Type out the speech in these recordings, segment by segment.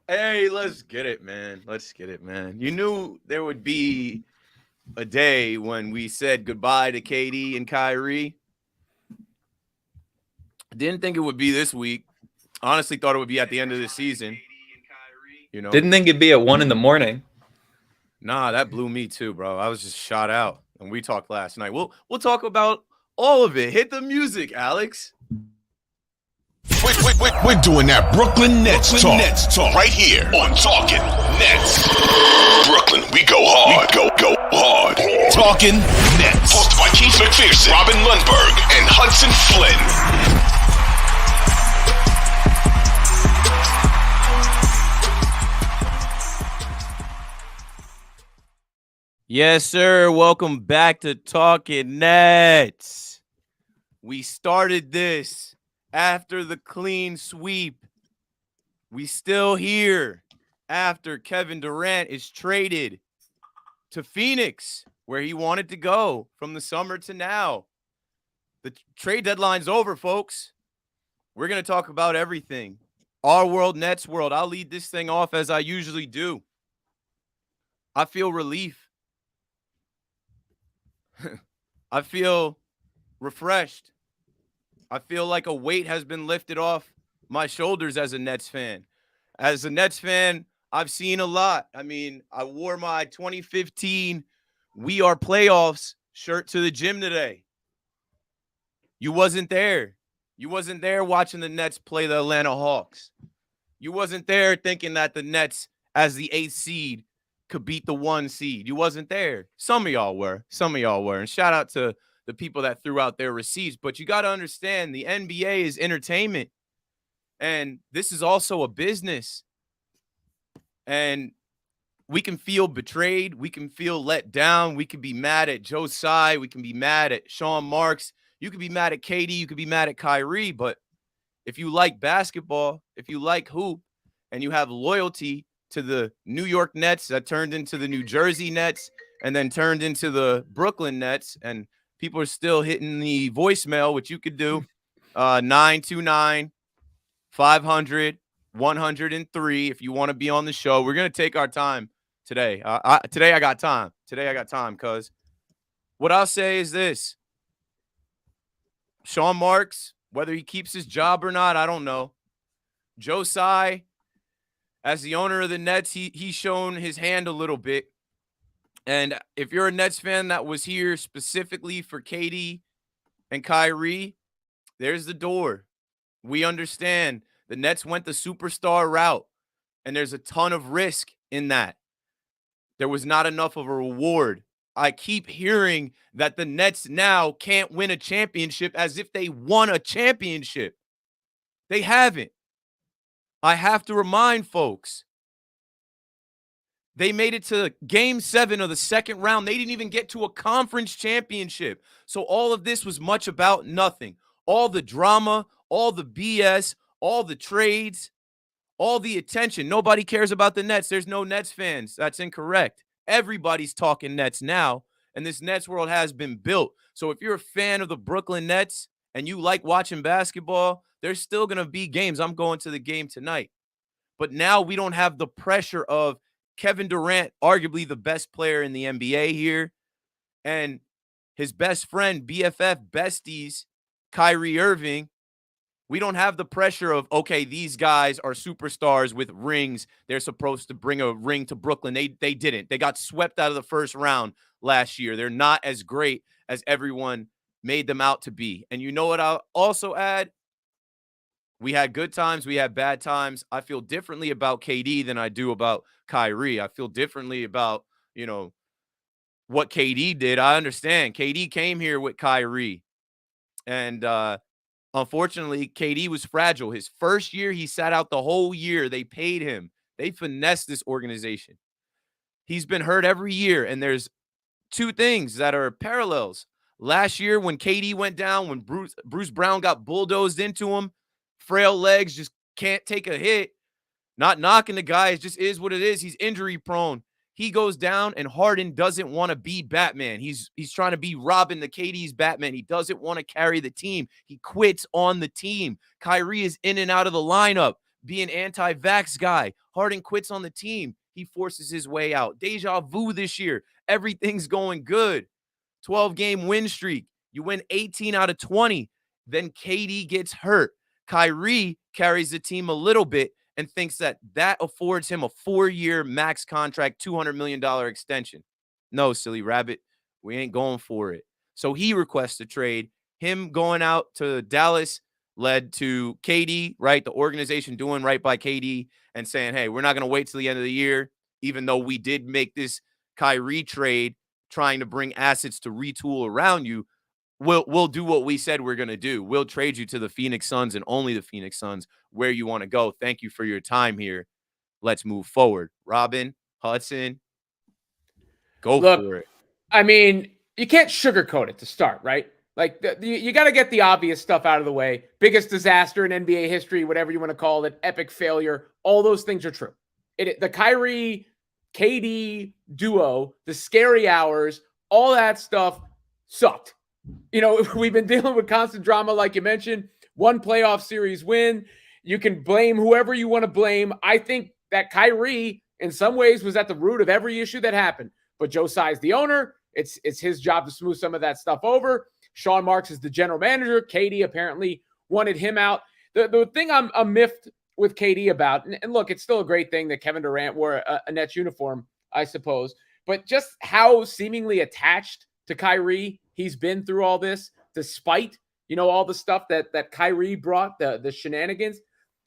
Hey, let's get it, man. Let's get it, man. You knew there would be a day when we said goodbye to KD and Kyrie. Didn't think it would be this week. Honestly, thought it would be at the end of the season. You know, Didn't think it'd be at 1 in the morning. nah, that blew me too, bro. I was just shot out, and we talked last night. We'll talk about all of it. Hit the music, Alex. We're doing that Brooklyn Nets talk right here on Talking Nets. Brooklyn, we go hard. Go hard. Talking Nets. Hosted by Keith McPherson, Robin Lundberg, and Hudson Flynn. Yes, sir. Welcome back to Talking Nets. We started this after the clean sweep. We still here after Kevin Durant is traded to Phoenix, where he wanted to go from the summer to now. The trade deadline's over, folks. We're going to talk about everything. Our world, Nets world. I'll lead this thing off as I usually do. I feel relief. I feel refreshed. I feel like a weight has been lifted off my shoulders as a Nets fan. As a Nets fan, I've seen a lot. I mean, I wore my 2015 We Are Playoffs shirt to the gym today. You wasn't there. You wasn't there watching the Nets play the Atlanta Hawks. You wasn't there thinking that the Nets, as the 8th seed, could beat the 1 seed. You wasn't there. Some of y'all were. And shout out to the people that threw out their receipts. But you got to understand, the NBA is entertainment. And this is also a business. And we can feel betrayed. We can feel let down. We can be mad at Joe Tsai. We can be mad at Sean Marks. You could be mad at KD. You could be mad at Kyrie. But if you like basketball, if you like hoop, and you have loyalty to the New York Nets that turned into the New Jersey Nets and then turned into the Brooklyn Nets, and people are still hitting the voicemail, which you could do, 929-500-103 if you want to be on the show. We're going to take our time today. Today I got time. Because what I'll say is this. Sean Marks, whether he keeps his job or not, I don't know. Joe Tsai, as the owner of the Nets, he's shown his hand a little bit. And if you're a Nets fan that was here specifically for KD and Kyrie, there's the door. We understand the Nets went the superstar route, and there's a ton of risk in that. There was not enough of a reward. I keep hearing that the Nets now can't win a championship as if they won a championship. They haven't. I have to remind folks, they made it to Game 7 of the second round. They didn't even get to a conference championship. So all of this was much about nothing. All the drama, all the BS, all the trades, all the attention. Nobody cares about the Nets. There's no Nets fans. That's incorrect. Everybody's talking Nets now, and this Nets world has been built. So if you're a fan of the Brooklyn Nets and you like watching basketball, there's still going to be games. I'm going to the game tonight. But now we don't have the pressure of Kevin Durant, arguably the best player in the NBA here, and his best friend, BFF besties, Kyrie Irving. We don't have the pressure of, okay, these guys are superstars with rings. They're supposed to bring a ring to Brooklyn. They didn't. They got swept out of the first round last year. They're not as great as everyone made them out to be. And you know what I'll also add? We had good times. We had bad times. I feel differently about KD than I do about Kyrie. I feel differently about, what KD did. I understand. KD came here with Kyrie. And unfortunately, KD was fragile. His first year, he sat out the whole year. They paid him. They finessed this organization. He's been hurt every year. And there's two things that are parallels. Last year, when KD went down, when Bruce Brown got bulldozed into him, frail legs, just can't take a hit. Not knocking the guy. It just is what it is. He's injury prone. He goes down, and Harden doesn't want to be Batman. He's trying to be Robin, the KD's Batman. He doesn't want to carry the team. He quits on the team. Kyrie is in and out of the lineup, being anti-vax guy. Harden quits on the team. He forces his way out. Deja vu this year. Everything's going good. 12-game win streak. You win 18 out of 20. Then KD gets hurt. Kyrie carries the team a little bit and thinks that affords him a 4-year max contract, $200 million extension. No, silly rabbit. We ain't going for it. So he requests a trade. Him going out to Dallas led to KD, right? The organization doing right by KD and saying, hey, we're not going to wait till the end of the year, even though we did make this Kyrie trade trying to bring assets to retool around you. We'll do what we said we're going to do. We'll trade you to the Phoenix Suns and only the Phoenix Suns where you want to go. Thank you for your time here. Let's move forward. Robin, Hudson, go for it. I mean, you can't sugarcoat it to start, right? Like, you got to get the obvious stuff out of the way. Biggest disaster in NBA history, whatever you want to call it, epic failure. All those things are true. The Kyrie, KD duo, the scary hours, all that stuff sucked. You know, we've been dealing with constant drama, like you mentioned. One playoff series win. You can blame whoever you want to blame. I think that Kyrie, in some ways, was at the root of every issue that happened. But Joe Tsai's the owner. It's his job to smooth some of that stuff over. Sean Marks is the general manager. KD apparently wanted him out. The thing I'm miffed with KD about, and look, it's still a great thing that Kevin Durant wore a Nets uniform, I suppose, but just how seemingly attached to Kyrie he's been through all this, despite, all the stuff that Kyrie brought, the shenanigans.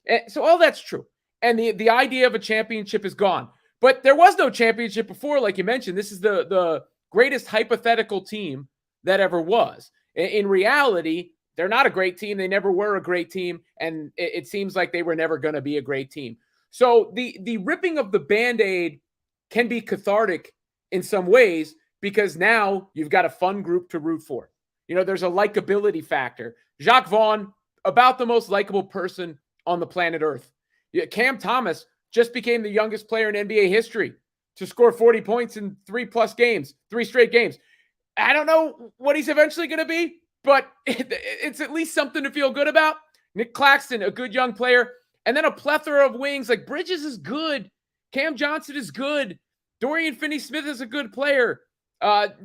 And so all that's true. And the idea of a championship is gone. But there was no championship before, like you mentioned. This is the greatest hypothetical team that ever was. In reality, they're not a great team. They never were a great team. And it seems like they were never going to be a great team. So the ripping of the Band-Aid can be cathartic in some ways, because now you've got a fun group to root for. There's a likability factor. Jacques Vaughn, about the most likable person on the planet Earth. Cam Thomas just became the youngest player in NBA history to score 40 points in 3 straight games. I don't know what he's eventually going to be, but it's at least something to feel good about. Nick Claxton, a good young player. And then a plethora of wings. Like, Bridges is good. Cam Johnson is good. Dorian Finney-Smith is a good player.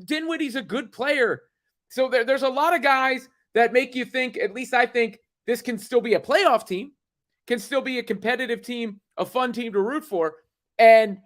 Dinwiddie's a good player. So there's a lot of guys that make you think, at least I think, this can still be a playoff team, can still be a competitive team, a fun team to root for. And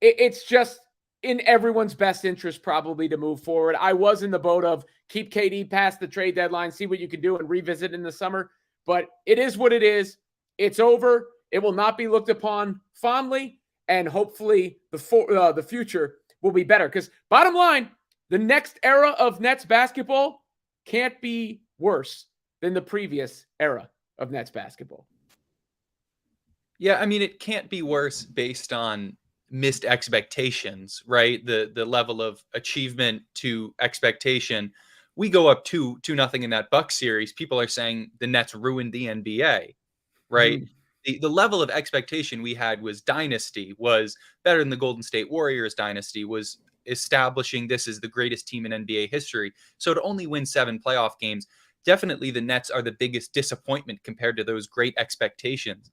it's just in everyone's best interest probably to move forward. I was in the boat of keep KD past the trade deadline, see what you can do and revisit in the summer. But it is what it is. It's over. It will not be looked upon fondly. And hopefully the future will be better. Because bottom line, the next era of Nets basketball can't be worse than the previous era of Nets basketball. Yeah, I mean, it can't be worse based on missed expectations, right? The level of achievement to expectation. We go up 2-0 in that Bucks series. People are saying the Nets ruined the NBA, right? The level of expectation we had was dynasty, was better than the Golden State Warriors dynasty, was establishing this as the greatest team in NBA history. So to only win 7 playoff games, definitely the Nets are the biggest disappointment compared to those great expectations.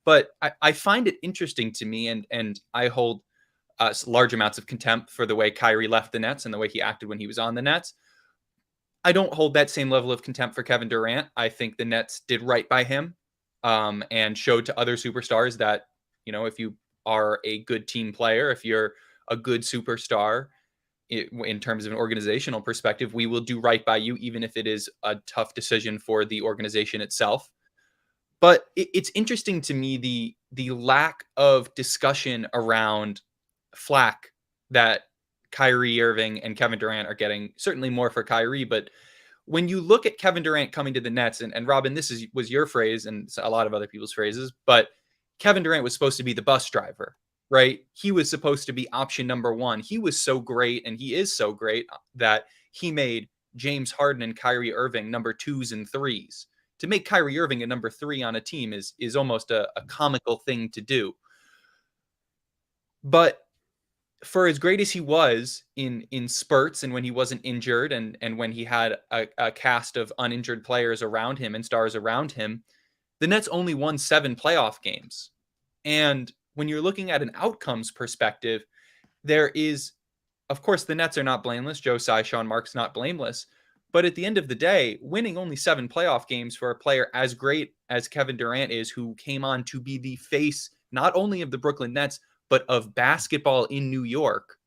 But I find it interesting to me, and I hold large amounts of contempt for the way Kyrie left the Nets and the way he acted when he was on the Nets. I don't hold that same level of contempt for Kevin Durant. I think the Nets did right by him and showed to other superstars that, if you are a good team player, if you're a good superstar in terms of an organizational perspective, we will do right by you, even if it is a tough decision for the organization itself. But it's interesting to me, the lack of discussion around flack that Kyrie Irving and Kevin Durant are getting, certainly more for Kyrie. But when you look at Kevin Durant coming to the Nets, and Robin, this was your phrase and a lot of other people's phrases, but Kevin Durant was supposed to be the bus driver, right? He was supposed to be option number 1. He was so great, and he is so great, that he made James Harden and Kyrie Irving number 2s and 3s. To make Kyrie Irving a number 3 on a team is almost a comical thing to do. But for as great as he was in spurts and when he wasn't injured and when he had a cast of uninjured players around him and stars around him, the Nets only won 7 playoff games. And when you're looking at an outcomes perspective, there is, of course, the Nets are not blameless. Joe Tsai, Sean Marks not blameless. But at the end of the day, winning only 7 playoff games for a player as great as Kevin Durant is, who came on to be the face not only of the Brooklyn Nets, but of basketball in New York,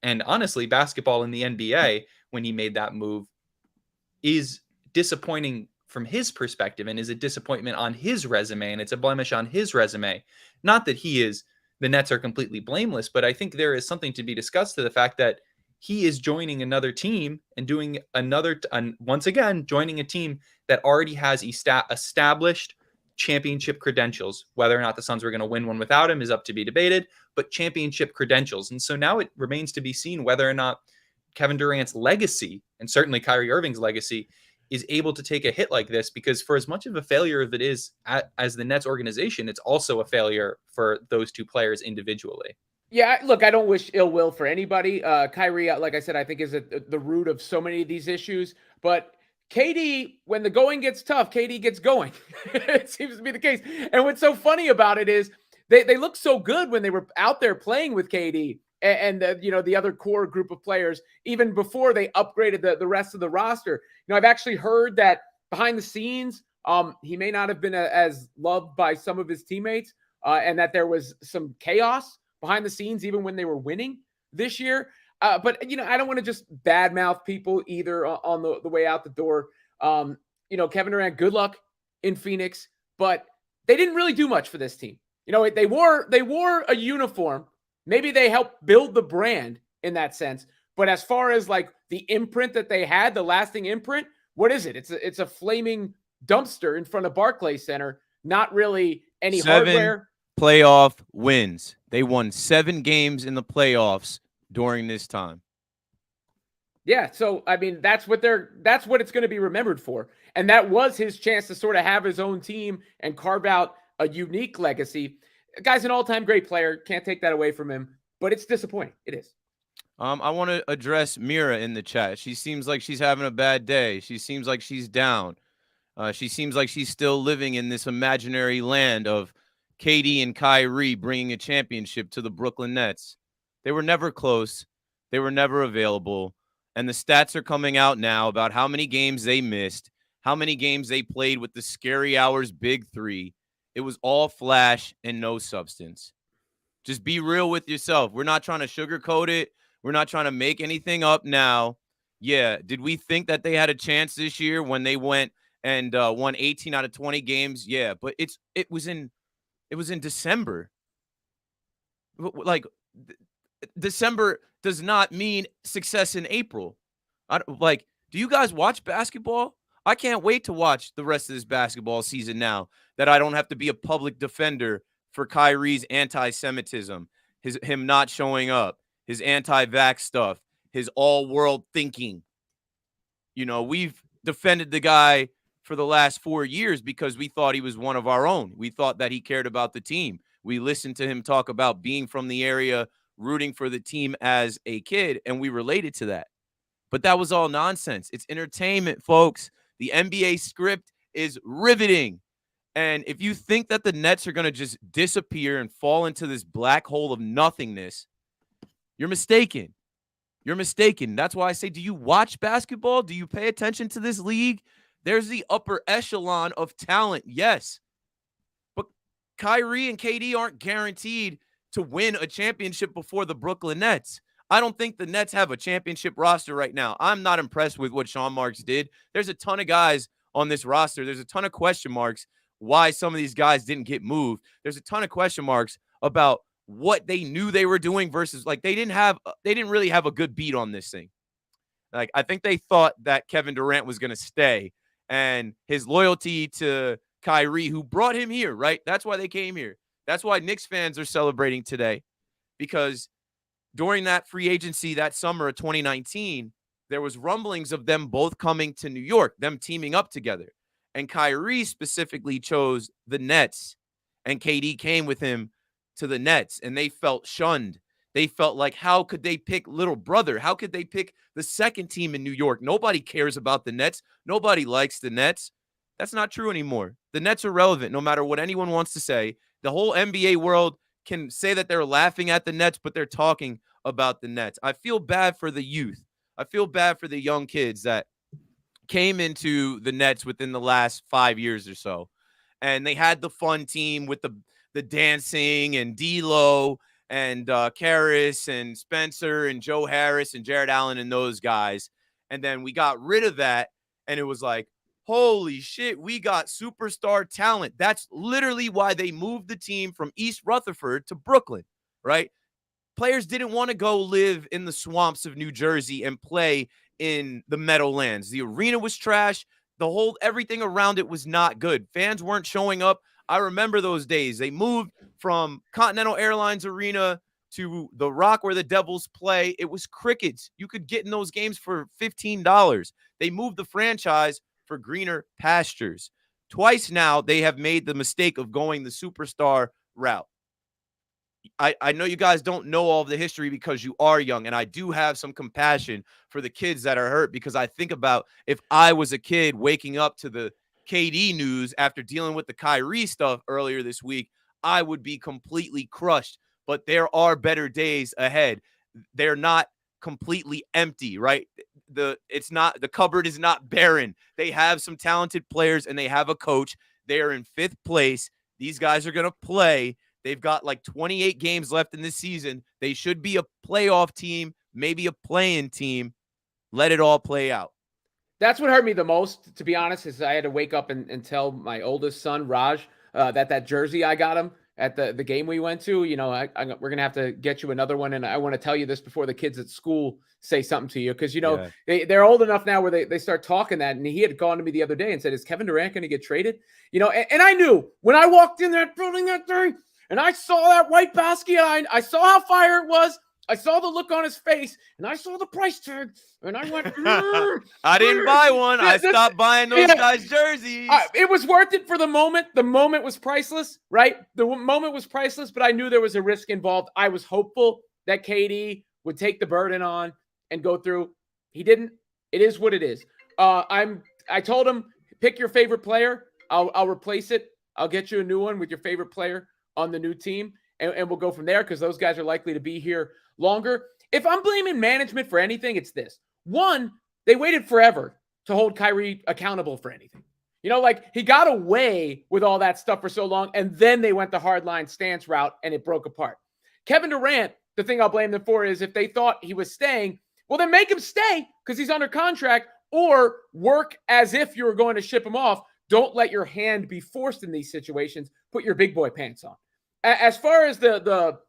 and honestly, basketball in the NBA, when he made that move, is disappointing from his perspective and is a disappointment on his resume, and it's a blemish on his resume. Not that the Nets are completely blameless, but I think there is something to be discussed to the fact that he is joining another team and doing once again, joining a team that already has established championship credentials. Whether or not the Suns were going to win one without him is up to be debated, but championship credentials. And so now it remains to be seen whether or not Kevin Durant's legacy, and certainly Kyrie Irving's legacy, is able to take a hit like this, because for as much of a failure as it is as the Nets organization, it's also a failure for those two players individually. Yeah, look, I don't wish ill will for anybody. Kyrie, like I said, I think is at the root of so many of these issues, but KD, when the going gets tough, KD gets going. It seems to be the case. And what's so funny about it is they look so good when they were out there playing with KD and the other core group of players, even before they upgraded the rest of the roster. I've actually heard that behind the scenes, he may not have been as loved by some of his teammates, and that there was some chaos behind the scenes, even when they were winning this year. But I don't want to just badmouth people either on the way out the door. Kevin Durant, good luck in Phoenix, but they didn't really do much for this team. They wore a uniform. Maybe they helped build the brand in that sense. But as far as like the imprint that they had, the lasting imprint, what is it? It's a flaming dumpster in front of Barclays Center. Not really any 7 hardware. Playoff wins. They won 7 games in the playoffs during this time. Yeah, so I mean that's what it's going to be remembered for. And that was his chance to sort of have his own team and carve out a unique legacy. The guy's an all-time great player, can't take that away from him, but it's disappointing. It is. I want to address Mira in the chat. She seems like she's having a bad day. She seems like she's down. She seems like she's still living in this imaginary land of KD and Kyrie bringing a championship to the Brooklyn Nets. They were never close. They were never available. And the stats are coming out now about how many games they missed, how many games they played with the scary hours big three. It was all flash and no substance. Just be real with yourself. We're not trying to sugarcoat it. We're not trying to make anything up now. Yeah, did we think that they had a chance this year when they went and won 18 out of 20 games? Yeah, but it was in December. Like, December does not mean success in April. Do you guys watch basketball? I can't wait to watch the rest of this basketball season now that I don't have to be a public defender for Kyrie's anti-Semitism, him not showing up, his anti-vax stuff, his all-world thinking. We've defended the guy for the last 4 years because we thought he was one of our own. We thought that he cared about the team. We listened to him talk about being from the area, rooting for the team as a kid, and we related to that. But that was all nonsense. It's entertainment, folks. The NBA script is riveting. And if you think that the Nets are going to just disappear and fall into this black hole of nothingness, you're mistaken. You're mistaken. That's why I say, do you watch basketball? Do you pay attention to this league? There's the upper echelon of talent, yes. But Kyrie and KD aren't guaranteed to win a championship before the Brooklyn Nets. I don't think the Nets have a championship roster right now. I'm not impressed with what Sean Marks did. There's a ton of guys on this roster. There's a ton of question marks why some of these guys didn't get moved. There's a ton of question marks about what they knew they were doing versus they didn't really have a good beat on this thing. I think they thought that Kevin Durant was going to stay, and his loyalty to Kyrie, who brought him here, right? That's why they came here. That's why Knicks fans are celebrating today, because during that free agency that summer of 2019, there was rumblings of them both coming to New York, them teaming up together. And Kyrie specifically chose the Nets, and KD came with him to the Nets, and they felt shunned. They felt like, how could they pick little brother? How could they pick the second team in New York? Nobody cares about the Nets. Nobody likes the Nets. That's not true anymore. The Nets are relevant no matter what anyone wants to say. The whole NBA world can say that they're laughing at the Nets, but they're talking about the Nets. I feel bad for the youth. I feel bad for the young kids that came into the Nets within the last 5 years or so. And they had the fun team with the dancing and D'Lo and Karras and Spencer and Joe Harris and Jared Allen and those guys. And then we got rid of that, and it was like, holy shit, we got superstar talent. That's literally why they moved the team from East Rutherford to Brooklyn, right? Players didn't want to go live in the swamps of New Jersey and play in the Meadowlands. The arena was trash. Everything around it was not good. Fans weren't showing up. I remember those days. They moved from Continental Airlines Arena to the Rock where the Devils play. It was crickets. You could get in those games for $15. They moved the franchise for greener pastures. Twice now, they have made the mistake of going the superstar route. I know you guys don't know all of the history because you are young, and I do have some compassion for the kids that are hurt, because I think about if I was a kid waking up to the KD news after dealing with the Kyrie stuff earlier this week, I would be completely crushed. But there are better days ahead. They're not completely empty, right? The cupboard is not barren. They have some talented players and they have a coach. They are in 5th place. These guys are going to play. They've got like 28 games left in this season. They should be a playoff team, maybe a play-in team. Let it all play out. That's what hurt me the most, to be honest, is I had to wake up and tell my oldest son, Raj, that jersey I got him at the game we went to, we're going to have to get you another one. And I want to tell you this before the kids at school say something to you, because, they're old enough now where they start talking that. And he had gone to me the other day and said, is Kevin Durant going to get traded? And I knew when I walked in that building that day and I saw that white basket, I saw how fire it was. I saw the look on his face, and I saw the price tag, and I went, I didn't buy one. I stopped buying those guys' jerseys. It was worth it for the moment. The moment was priceless, right? The moment was priceless, but I knew there was a risk involved. I was hopeful that KD would take the burden on and go through. He didn't. It is what it is. I told him, pick your favorite player. I'll replace it. I'll get you a new one with your favorite player on the new team, and we'll go from there, because those guys are likely to be here longer. If I'm blaming management for anything, it's this. One, they waited forever to hold Kyrie accountable for anything. He got away with all that stuff for so long, and then they went the hardline stance route, and it broke apart. Kevin Durant, the thing I'll blame them for is if they thought he was staying, well, then make him stay because he's under contract, or work as if you were going to ship him off. Don't let your hand be forced in these situations. Put your big boy pants on. As far as the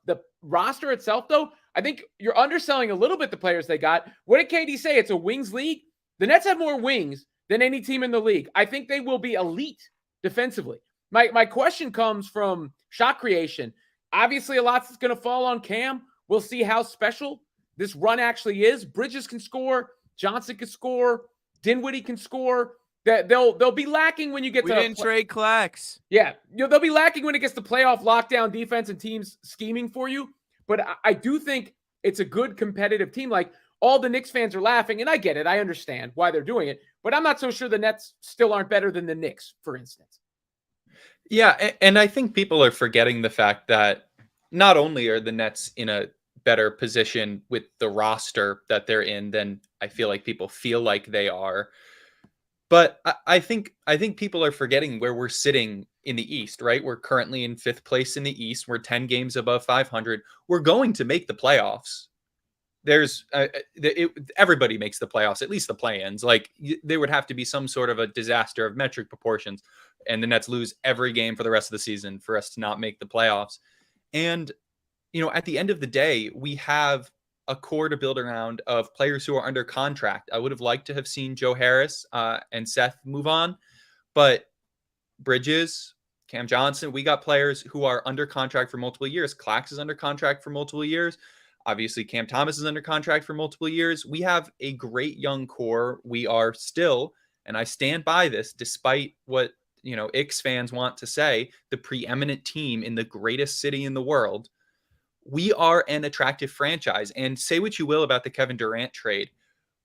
roster itself, though, I think you're underselling a little bit the players they got. What did KD say? It's a wings league. The Nets have more wings than any team in the league. I think they will be elite defensively. My question comes from shot creation. Obviously, a lot's going to fall on Cam. We'll see how special this run actually is. Bridges can score. Johnson can score. Dinwiddie can score. They'll be lacking when you get we didn't trade Clax. Yeah, they'll be lacking when it gets to playoff lockdown defense and teams scheming for you. But I do think it's a good competitive team. Like, all the Knicks fans are laughing, and I get it. I understand why they're doing it. But I'm not so sure the Nets still aren't better than the Knicks, for instance. Yeah, and I think people are forgetting the fact that not only are the Nets in a better position with the roster that they're in than I feel like people feel like they are, but I think people are forgetting where we're sitting in the East, right? We're currently in 5th place in the East. We're 10 games above 500. We're going to make the playoffs. Everybody makes the playoffs, at least the play-ins. Like, there would have to be some sort of a disaster of metric proportions, and the Nets lose every game for the rest of the season for us to not make the playoffs. And, at the end of the day, we have a core to build around of players who are under contract. I would have liked to have seen Joe Harris and Seth move on, but Bridges, Cam Johnson, we got players who are under contract for multiple years. Clax is under contract for multiple years. Obviously, Cam Thomas is under contract for multiple years. We have a great young core. We are still, and I stand by this, despite what, Ix fans want to say, the preeminent team in the greatest city in the world. we are an attractive franchise. And say what you will about the Kevin Durant trade,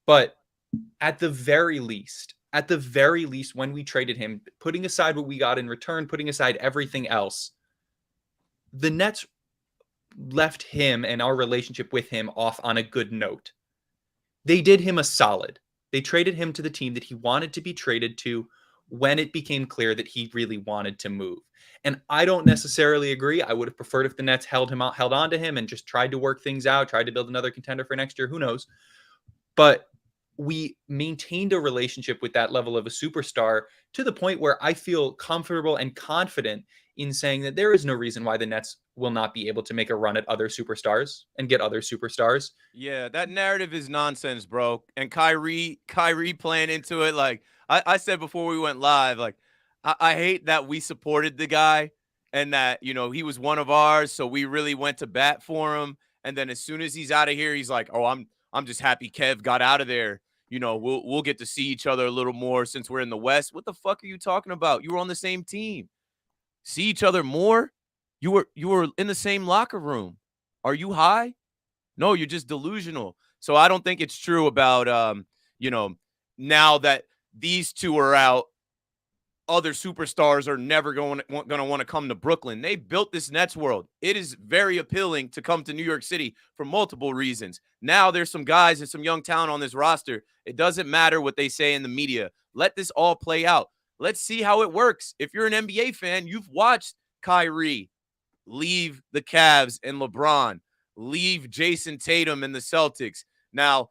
but at the very least, when we traded him, putting aside what we got in return, putting aside everything else, the Nets left him and our relationship with him off on a good note. They did him a solid. They traded him to the team that he wanted to be traded to when it became clear that he really wanted to move. And I don't necessarily agree. I would have preferred if the Nets held on to him and just tried to work things out, tried to build another contender for next year. Who knows? But we maintained a relationship with that level of a superstar to the point where I feel comfortable and confident in saying that there is no reason why the Nets will not be able to make a run at other superstars and get other superstars. Yeah, that narrative is nonsense, bro. And Kyrie playing into it. Like I said before we went live, like I hate that we supported the guy and that, he was one of ours. So we really went to bat for him. And then as soon as he's out of here, he's like, oh, I'm just happy Kev got out of there. We'll get to see each other a little more since we're in the West. What the fuck are you talking about? You were on the same team. See each other more? You were in the same locker room. Are you high? No, you're just delusional. So I don't think it's true about now that these two are out, other superstars are never going to want to come to Brooklyn. They built this Nets world. It is very appealing to come to New York City for multiple reasons. Now there's some guys and some young talent on this roster. It doesn't matter what they say in the media. Let this all play out. Let's see how it works. If you're an NBA fan, you've watched Kyrie leave the Cavs and LeBron, leave Jason Tatum and the Celtics. Now,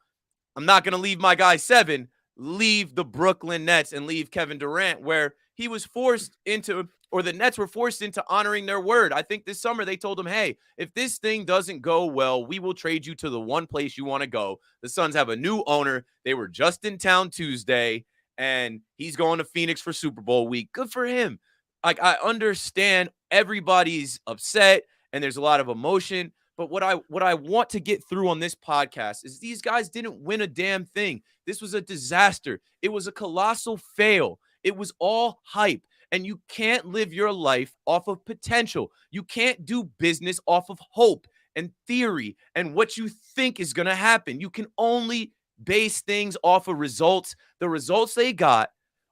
I'm not going to leave my guy 7, leave the Brooklyn Nets and leave Kevin Durant, where he was forced into, or the Nets were forced into honoring their word. I think this summer they told him, hey, if this thing doesn't go well, we will trade you to the one place you want to go. The Suns have a new owner. They were just in town Tuesday, and he's going to Phoenix for Super Bowl week. Good for him. Like, I understand everybody's upset and there's a lot of emotion, but what I want to get through on this podcast is these guys didn't win a damn thing. This was a disaster. It was a colossal fail. It was all hype. And you can't live your life off of potential. You can't do business off of hope and theory and what you think is going to happen. You can only base things off of results. The results they got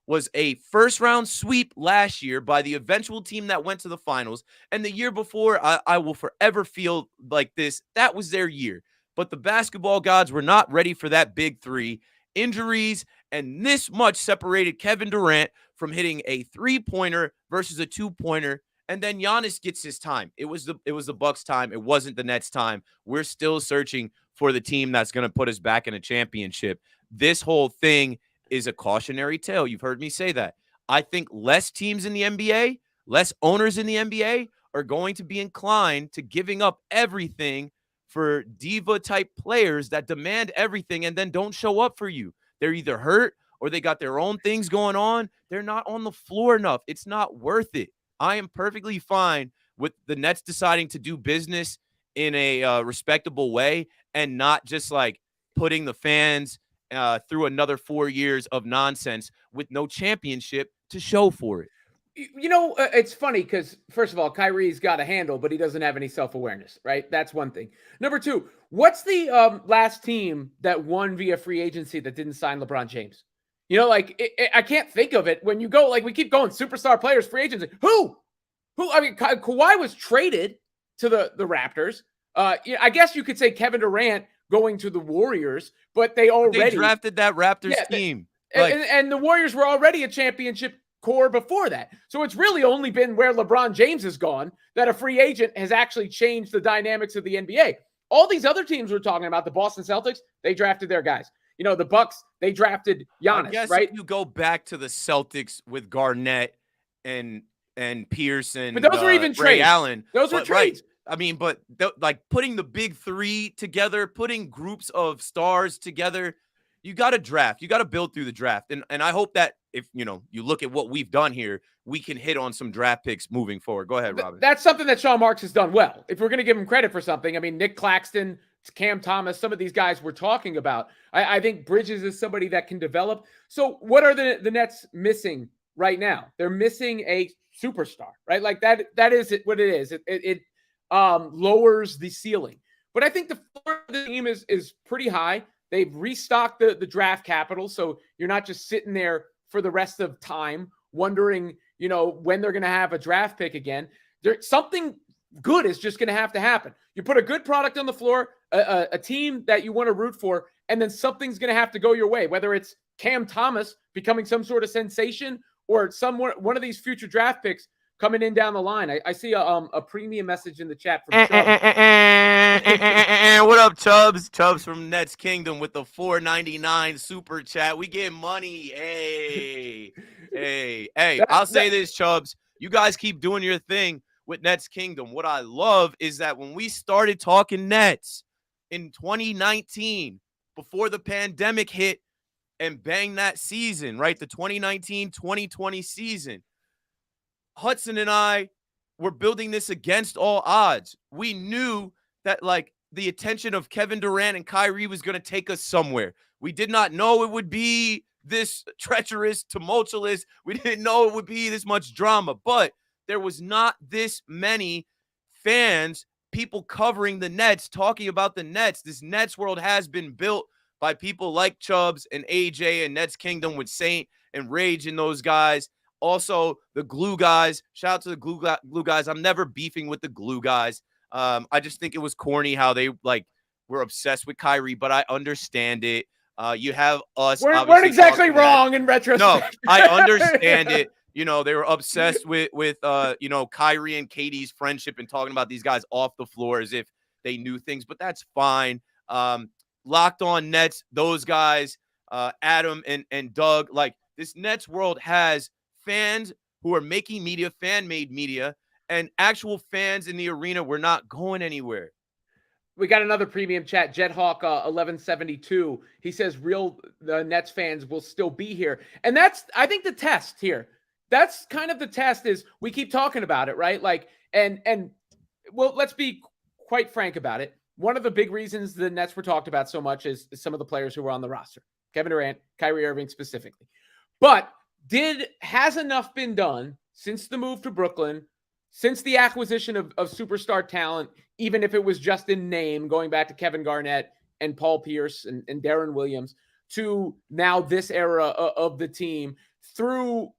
was a first-round sweep last year by the eventual team that went to the finals. And the year before, I will forever feel like this. That was their year. But the basketball gods were not ready for that big three. Injuries and this much separated Kevin Durant from hitting a three-pointer versus a two-pointer. And then Giannis gets his time. It was the Bucks' time. It wasn't the Nets' time. We're still searching for the team that's going to put us back in a championship. This whole thing is a cautionary tale. You've heard me say that. I think less teams in the NBA, less owners in the NBA are going to be inclined to giving up everything for diva-type players that demand everything and then don't show up for you. They're either hurt or they got their own things going on. They're not on the floor enough. It's not worth it. I am perfectly fine with the Nets deciding to do business in a respectable way and not just like putting the fans through another 4 years of nonsense with no championship to show for it. It's funny because, first of all, Kyrie's got a handle, but he doesn't have any self-awareness, right? That's one thing. Number two, what's the last team that won via free agency that didn't sign LeBron James? I can't think of it. When you go, we keep going, superstar players, free agency. Who? I mean, Kawhi was traded to the Raptors. I guess you could say Kevin Durant going to the Warriors, but they drafted that Raptors team. And the Warriors were already a championship core before that. So it's really only been where LeBron James has gone that a free agent has actually changed the dynamics of the NBA. All these other teams we're talking about, the Boston Celtics, they drafted their guys. The Bucks, they drafted Giannis, I guess right? If you go back to the Celtics with Garnett and Pierce and but those were even Ray trades. Allen. Those were trades. Right. I mean, but putting the big three together, putting groups of stars together, you got to draft. You got to build through the draft. And I hope that if, you look at what we've done here, we can hit on some draft picks moving forward. Go ahead, Robin. That's something that Sean Marks has done well. If we're going to give him credit for something, I mean, Nick Claxton, Cam Thomas, some of these guys we're talking about. I think Bridges is somebody that can develop. So what are the Nets missing right now? They're missing a superstar, right? Like that is what it is. lowers the ceiling. But I think the floor of the team is pretty high. They've restocked the draft capital, so you're not just sitting there for the rest of time wondering, when they're going to have a draft pick again. Something good is just going to have to happen. You put a good product on the floor, a team that you want to root for, and then something's going to have to go your way, whether it's Cam Thomas becoming some sort of sensation or one of these future draft picks coming in down the line. I see a premium message in the chat from Chubbs. What up, Chubbs? Chubbs from Nets Kingdom with the $4.99 super chat. We get money. Hey. I'll say this, Chubbs. You guys keep doing your thing with Nets Kingdom. What I love is that when we started talking Nets in 2019, before the pandemic hit and banged that season, right? The 2019-2020 season. Hudson and I were building this against all odds. We knew that the attention of Kevin Durant and Kyrie was going to take us somewhere. We did not know it would be this treacherous, tumultuous. We didn't know it would be this much drama, but there was not this many fans, people covering the Nets, talking about the Nets. This Nets world has been built by people like Chubbs and AJ and Nets Kingdom with Saint and Rage and those guys. Also, the glue guys. Shout out to the glue guys. I'm never beefing with the glue guys. I just think it was corny how they were obsessed with Kyrie, but I understand it. You have us. We're exactly wrong in retrospect. No, I understand it. They were obsessed with Kyrie and KD's friendship and talking about these guys off the floor as if they knew things, but that's fine. Locked On Nets, those guys, Adam and Doug, this Nets world has fans who are making media, fan-made media, and actual fans in the arena. We're not going anywhere. We got another premium chat, Jethawk 1172. He says real Nets fans will still be here. And that's, I think, the test here. That's kind of the test is we keep talking about it, right? Well, let's be quite frank about it. One of the big reasons the Nets were talked about so much is some of the players who were on the roster. Kevin Durant, Kyrie Irving specifically. But has enough been done since the move to Brooklyn, since the acquisition of superstar talent, even if it was just in name, going back to Kevin Garnett and Paul Pierce and Darren Williams, to now this era of the team through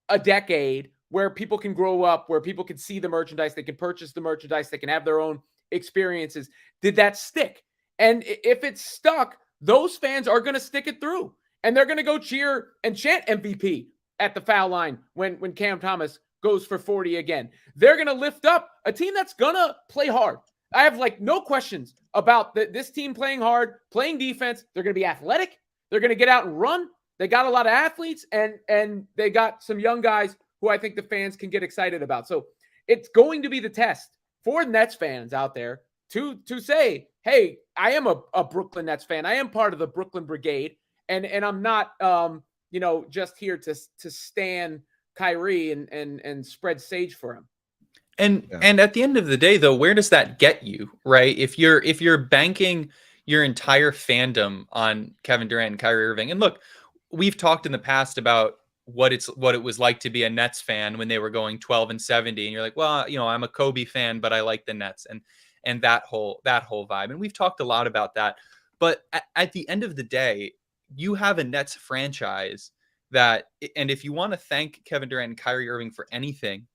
a decade where people can grow up, where people can see the merchandise, they can purchase the merchandise, they can have their own experiences. Did that stick? And if it's stuck, those fans are going to stick it through. And they're going to go cheer and chant MVP at the foul line when Cam Thomas goes for 40 again. They're going to lift up a team that's going to play hard. I have no questions about this team playing hard, playing defense. They're going to be athletic. They're going to get out and run. They got a lot of athletes, and they got some young guys who I think the fans can get excited about. So it's going to be the test for Nets fans out there to say, hey, I am a Brooklyn Nets fan. I am part of the Brooklyn Brigade, and I'm not just here to stan Kyrie and spread sage for him. And at the end of the day, though, where does that get you, right? If you're banking your entire fandom on Kevin Durant and Kyrie Irving, and look, we've talked in the past about what it was like to be a Nets fan when they were going 12-70, and you're like, well, I'm a Kobe fan, but I like the Nets, and that whole vibe, and we've talked a lot about that. But at the end of the day, you have a Nets franchise that, and if you want to thank Kevin Durant and Kyrie Irving for anything,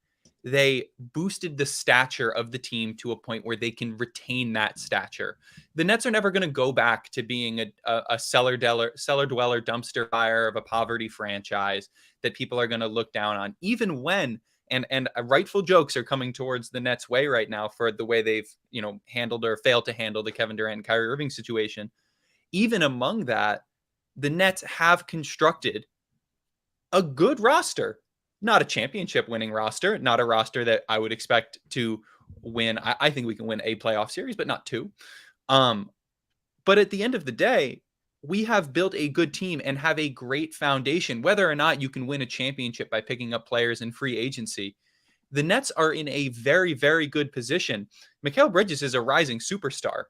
they boosted the stature of the team to a point where they can retain that stature. The Nets are never going to go back to being a cellar dweller, dumpster fire of a poverty franchise that people are going to look down on, even when, and rightful jokes are coming towards the Nets' way right now for the way they've, handled or failed to handle the Kevin Durant and Kyrie Irving situation. Even among that, the Nets have constructed a good roster. Not a championship winning roster, not a roster that I would expect to win. I think we can win a playoff series, but not two. But at the end of the day, we have built a good team and have a great foundation. Whether or not you can win a championship by picking up players in free agency, the Nets are in a very, very good position. Mikal Bridges is a rising superstar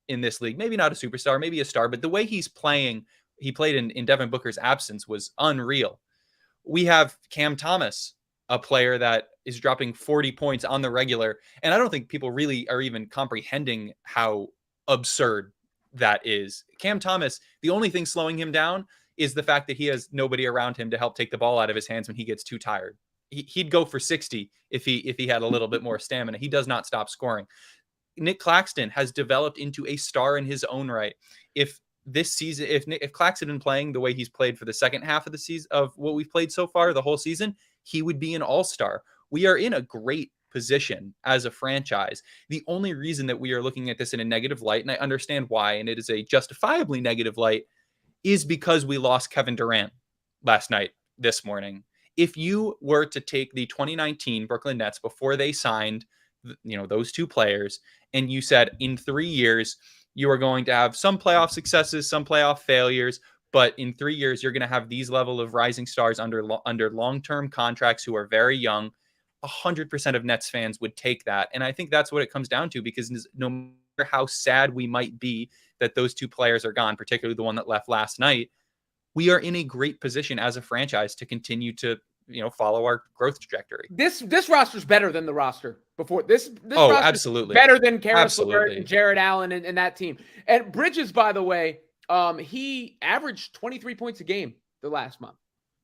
in this league. Maybe not a superstar, maybe a star, but the way he's playing, he played in Devin Booker's absence was unreal. We have Cam Thomas, a player that is dropping 40 points on the regular. And I don't think people really are even comprehending how absurd that is. Cam Thomas, the only thing slowing him down is the fact that he has nobody around him to help take the ball out of his hands when he gets too tired. He'd go for 60 if he had a little bit more stamina. He does not stop scoring. Nick Claxton has developed into a star in his own right. If this season, if Claxton had been playing the way he's played for the second half of the season, of what we've played so far, the whole season, he would be an all-star. We are in a great position as a franchise. The only reason that we are looking at this in a negative light, and I understand why, and it is a justifiably negative light, is because we lost Kevin Durant this morning. If you were to take the 2019 Brooklyn Nets before they signed, those two players, and you said in 3 years, you are going to have some playoff successes, some playoff failures, but in 3 years, you're going to have these level of rising stars under long-term contracts who are very young. 100% of Nets fans would take that. And I think that's what it comes down to, because no matter how sad we might be that those two players are gone, particularly the one that left last night, we are in a great position as a franchise to continue to, follow our growth trajectory. This roster's better than the roster before. This oh, roster's absolutely better than Karis LeVert and Jared Allen and that team. And Bridges, by the way, he averaged 23 points a game the last month.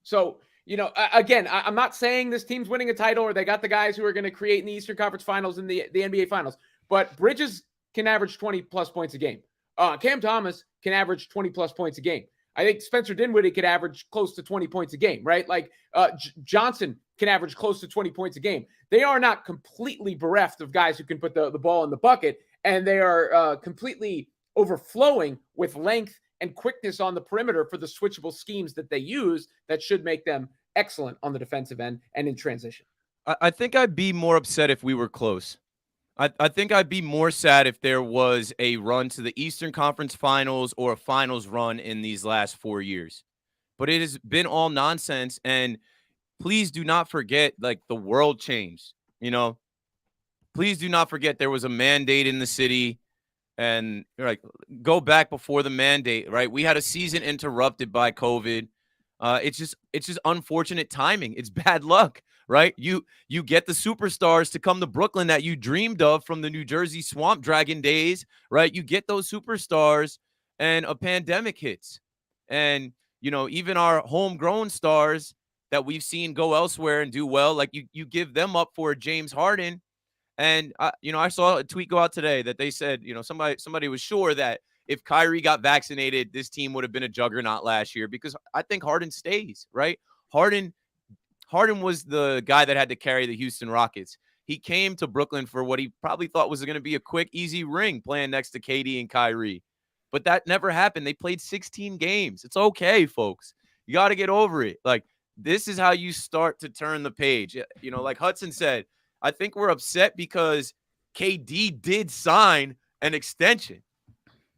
So, again, I'm not saying this team's winning a title or they got the guys who are going to create in the Eastern Conference Finals and the NBA Finals, but Bridges can average 20-plus points a game. Cam Thomas can average 20-plus points a game. I think Spencer Dinwiddie could average close to 20 points a game, right? Like Johnson can average close to 20 points a game. They are not completely bereft of guys who can put the ball in the bucket, and they are completely overflowing with length and quickness on the perimeter for the switchable schemes that they use that should make them excellent on the defensive end and in transition. I think I'd be more upset if we were close. I think I'd be more sad if there was a run to the Eastern Conference Finals or a finals run in these last 4 years. But it has been all nonsense. And please do not forget, the world changed. Please do not forget there was a mandate in the city. And go back before the mandate, right? We had a season interrupted by COVID. It's just unfortunate timing. It's bad luck, right? You get the superstars to come to Brooklyn that you dreamed of from the New Jersey Swamp Dragon days, right? You get those superstars and a pandemic hits. And, even our homegrown stars that we've seen go elsewhere and do well, you give them up for James Harden. And, I saw a tweet go out today that they said, somebody was sure that if Kyrie got vaccinated, this team would have been a juggernaut last year, because I think Harden stays, right? Harden was the guy that had to carry the Houston Rockets. He came to Brooklyn for what he probably thought was going to be a quick, easy ring playing next to KD and Kyrie. But that never happened. They played 16 games. It's okay, folks. You got to get over it. This is how you start to turn the page. Like Hudson said, I think we're upset because KD did sign an extension.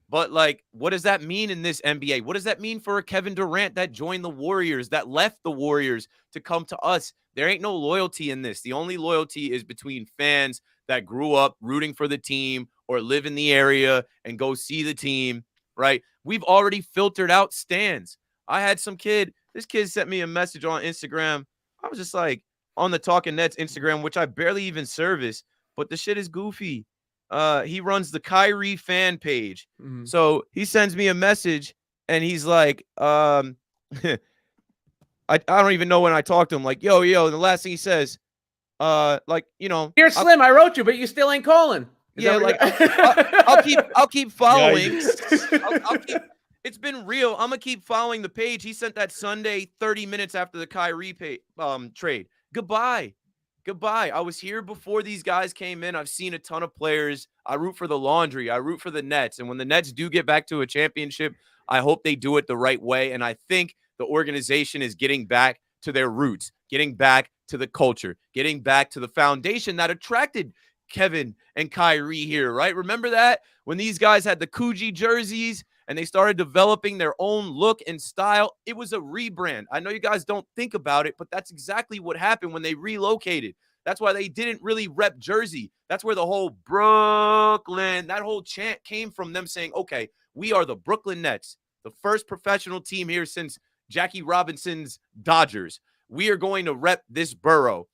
But, what does that mean in this NBA? What does that mean for a Kevin Durant that joined the Warriors, that left the Warriors to come to us? There ain't no loyalty in this. The only loyalty is between fans that grew up rooting for the team or live in the area and go see the team, right? We've already filtered out stands. I had this kid sent me a message on Instagram. I was just on the Talking Nets Instagram, which I barely even service, but the shit is goofy. He runs the Kyrie fan page. Mm-hmm. So he sends me a message and he's like, I don't even know when I talk to him, yo, and the last thing he says, you're Slim, I wrote you, but you still ain't calling. I'll keep following. It's been real. I'm gonna keep following the page. He sent that Sunday 30 minutes after the Kyrie trade. Goodbye. I was here before these guys came in. I've seen a ton of players. I root for the Laundry. I root for the Nets. And when the Nets do get back to a championship, I hope they do it the right way. And I think the organization is getting back to their roots, getting back to the culture, getting back to the foundation that attracted Kevin and Kyrie here, right? Remember that? When these guys had the Coogee jerseys and they started developing their own look and style, it was a rebrand. I know you guys don't think about it, but that's exactly what happened when they relocated. That's why they didn't really rep Jersey. That's where the whole Brooklyn, that whole chant came from, them saying, okay, we are the Brooklyn Nets, the first professional team here since Jackie Robinson's Dodgers. We are going to rep this borough.